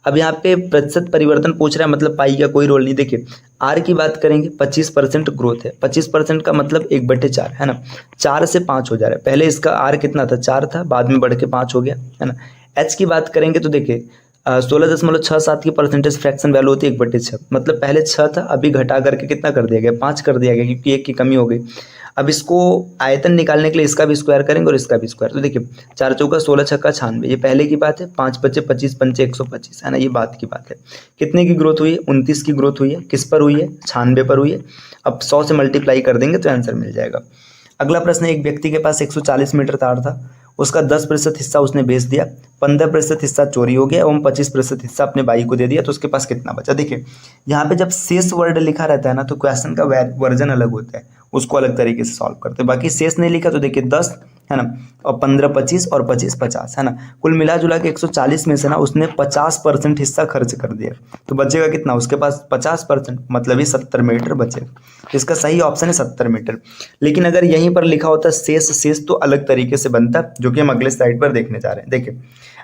अब यहाँ पे प्रतिशत परिवर्तन पूछ रहा है, मतलब पाई का कोई रोल नहीं। देखिए आर की बात करेंगे 25% ग्रोथ है, 25% का मतलब 1/4, है ना, 4 से 5 हो जा रहा है। पहले इसका आर कितना था, 4 था, बाद में बढ़ के 5 हो गया, है ना। एच की बात करेंगे तो देखिए 16.67 की परसेंटेज फ्रैक्शन वैल्यू होती है 1/6, मतलब पहले 6 था, अभी घटा करके कितना कर दिया गया, 5 कर दिया गया, क्योंकि 1 की कमी हो गई। अब इसको आयतन निकालने के लिए इसका भी स्क्वायर करेंगे और इसका भी स्क्वायर, तो देखिए 4 चौका 16 छक्का 96, ये पहले की बात है, 5 बचे 25 पंचे 125, है ना, ये बात की बात है। कितने की ग्रोथ हुई है, 29 की ग्रोथ हुई है, किस पर हुई है, 96 पर हुई है। अब 100 से मल्टीप्लाई कर देंगे तो आंसर मिल जाएगा। अगला प्रश्न है, एक व्यक्ति के पास 140 मीटर तार था, उसका 10% हिस्सा उसने बेच दिया, 15% हिस्सा चोरी हो गया एवं 25% हिस्सा अपने भाई को दे दिया, तो उसके पास कितना बचा। देखिए यहाँ पे जब शेष वर्ड लिखा रहता है ना तो क्वेश्चन का वर्जन अलग होता है, उसको अलग तरीके से सॉल्व करते हैं। बाकी शेष नहीं लिखा तो देखिए 10, है ना, और 15 25 और 25 50, है ना, कुल मिला जुला के 140 में से ना उसने 50% हिस्सा खर्च कर दिया, तो बचेगा कितना, उसके पास 50%, मतलब ये 70 मीटर बचेगा। इसका सही ऑप्शन है 70 मीटर। लेकिन अगर यहीं पर लिखा होता शेष तो अलग तरीके से बनता, जो कि हम अगले स्लाइड पर देखने जा रहे हैं। देखिए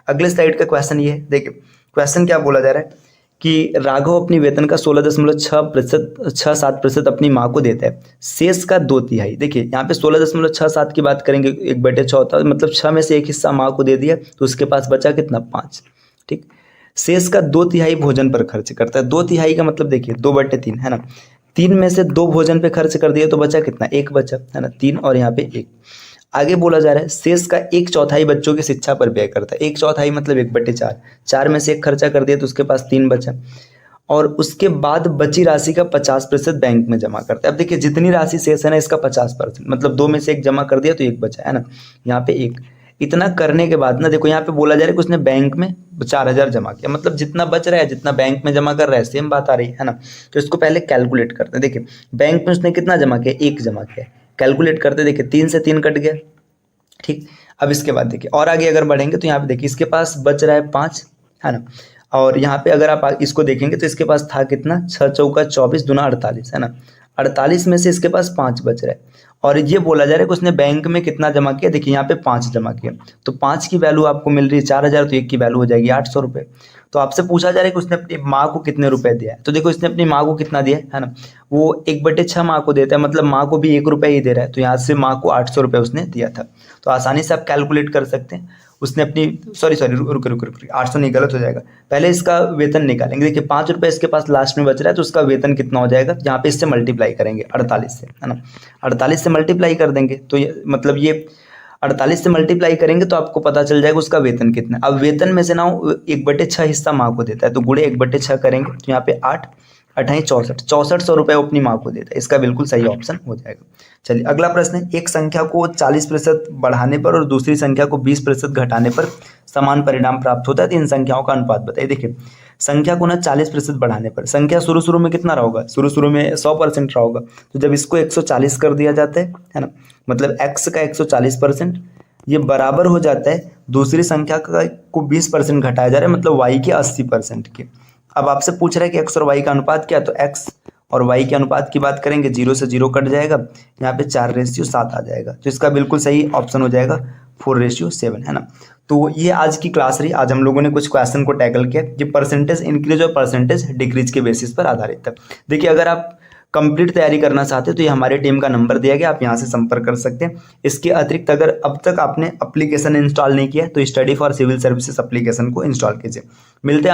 अगले स्लाइड का क्वेश्चन ये है, देखिए क्वेश्चन क्या बोला जा रहा है कि राघव अपनी वेतन का 16.67% अपनी माँ को देता है, शेष का 2/3। देखिए यहाँ पे 16.67 की बात करेंगे, 1/6 होता है, मतलब 6 में से एक हिस्सा माँ को दे दिया, तो उसके पास बचा कितना 5, ठीक। शेष का 2/3 भोजन पर खर्च करता है, 2/3 का मतलब देखिए 2/3, है ना, 3 में से 2 भोजन पे खर्च कर दिया तो बचा कितना, 1 बचा, है ना, 3 और यहाँ पे 1। आगे बोला जा रहा है शेष का 1/4 बच्चों की शिक्षा पर व्यय करता है, 1/4 मतलब 1/4, 4 में से 1 खर्चा कर दिया तो उसके पास 3 बचा, और उसके बाद बची राशि का 50% बैंक में जमा करता है। अब देखिए जितनी राशि शेष है ना इसका 50%, मतलब 2 में से 1 जमा कर दिया तो 1 बचा, है ना, यहाँ पे 1। इतना करने के बाद ना देखो यहाँ पे बोला जा रहा है कि उसने बैंक में 4000 जमा किया, मतलब जितना बच रहा है जितना बैंक में जमा कर रहा है सेम बात आ रही है ना। तो इसको पहले कैलकुलेट करते हैं। देखिए बैंक में उसने कितना जमा किया, 1 जमा किया, कैलकुलेट करते देखिए 3 से 3 कट गया, ठीक। अब इसके बाद देखिए और आगे अगर बढ़ेंगे तो यहाँ पे देखिए इसके पास बच रहा है 5, है ना, और यहाँ पे अगर आप इसको देखेंगे तो इसके पास था कितना, 6 चौका 24 दूना 48, है ना, 48 में से इसके पास 5 बच रहा है, और ये बोला जा रहा है कि उसने बैंक में कितना जमा किया, देखिए यहाँ पे 5 जमा किया, तो 5 की वैल्यू आपको मिल रही है 4000, तो 1 की वैल्यू हो जाएगी 800 रुपये। तो आपसे पूछा जा रहा है कि उसने अपनी माँ को कितने रुपए दिया है, तो देखो इसने अपनी माँ को कितना दिया है ना, वो 1/6 माँ को देता है, मतलब माँ को भी 1 रुपये ही दे रहा है, तो यहाँ से माँ को 800 रुपये उसने दिया था। तो आसानी से आप कैलकुलेट कर सकते हैं। उसने अपनी सॉरी रुक 800 नहीं, गलत हो जाएगा, पहले इसका वेतन निकालेंगे। देखिए 5 रुपये इसके पास लास्ट में बच रहा है, तो उसका वेतन कितना हो जाएगा, यहाँ पे इससे मल्टीप्लाई करेंगे 48 से, है ना, 48 से मल्टीप्लाई कर देंगे तो ये मतलब ये 48 से मल्टीप्लाई करेंगे तो आपको पता चल जाएगा उसका वेतन कितना। अब वेतन में से ना 1/6 हिस्सा माँ को देता है, तो गुणे 1/6 करेंगे तो यहाँ पे 8 28 6400 रुपये अपनी माँ को देता है, इसका बिल्कुल सही ऑप्शन हो जाएगा। चलिए अगला प्रश्न है, एक संख्या को 40% बढ़ाने पर और दूसरी संख्या को 20% घटाने पर समान परिणाम प्राप्त होता है, तो इन संख्याओं का अनुपात बताइए। देखिए संख्या को ना 40% बढ़ाने पर, संख्या शुरू में कितना रहा होगा, शुरू में 100% रहा होगा, तो जब इसको 140 कर दिया जाता है ना, मतलब x का 140%, ये बराबर हो जाता है दूसरी संख्या का को 20% घटाया जा रहा है, मतलब y के 80% के। अब आपसे पूछ रहा है कि x और y का अनुपात क्या है, तो x और y के अनुपात की बात करेंगे 0 से 0 कट जाएगा, यहाँ पे 4:7 आ जाएगा, तो इसका बिल्कुल सही ऑप्शन हो जाएगा 4:7, है ना। तो ये आज की क्लास रही, आज हम लोगों ने कुछ क्वेश्चन को टैकल किया, ये परसेंटेज इंक्रीज और परसेंटेज डिक्रीज के बेसिस पर आधारित है। देखिए अगर आप कंप्लीट तैयारी करना चाहते हैं तो ये हमारे टीम का नंबर दिया गया, आप यहाँ से संपर्क कर सकते हैं। इसके अतिरिक्त अगर अब तक आपने एप्लीकेशन इंस्टॉल नहीं किया तो study for civil services application को इंस्टॉल कीजिए। मिलते हैं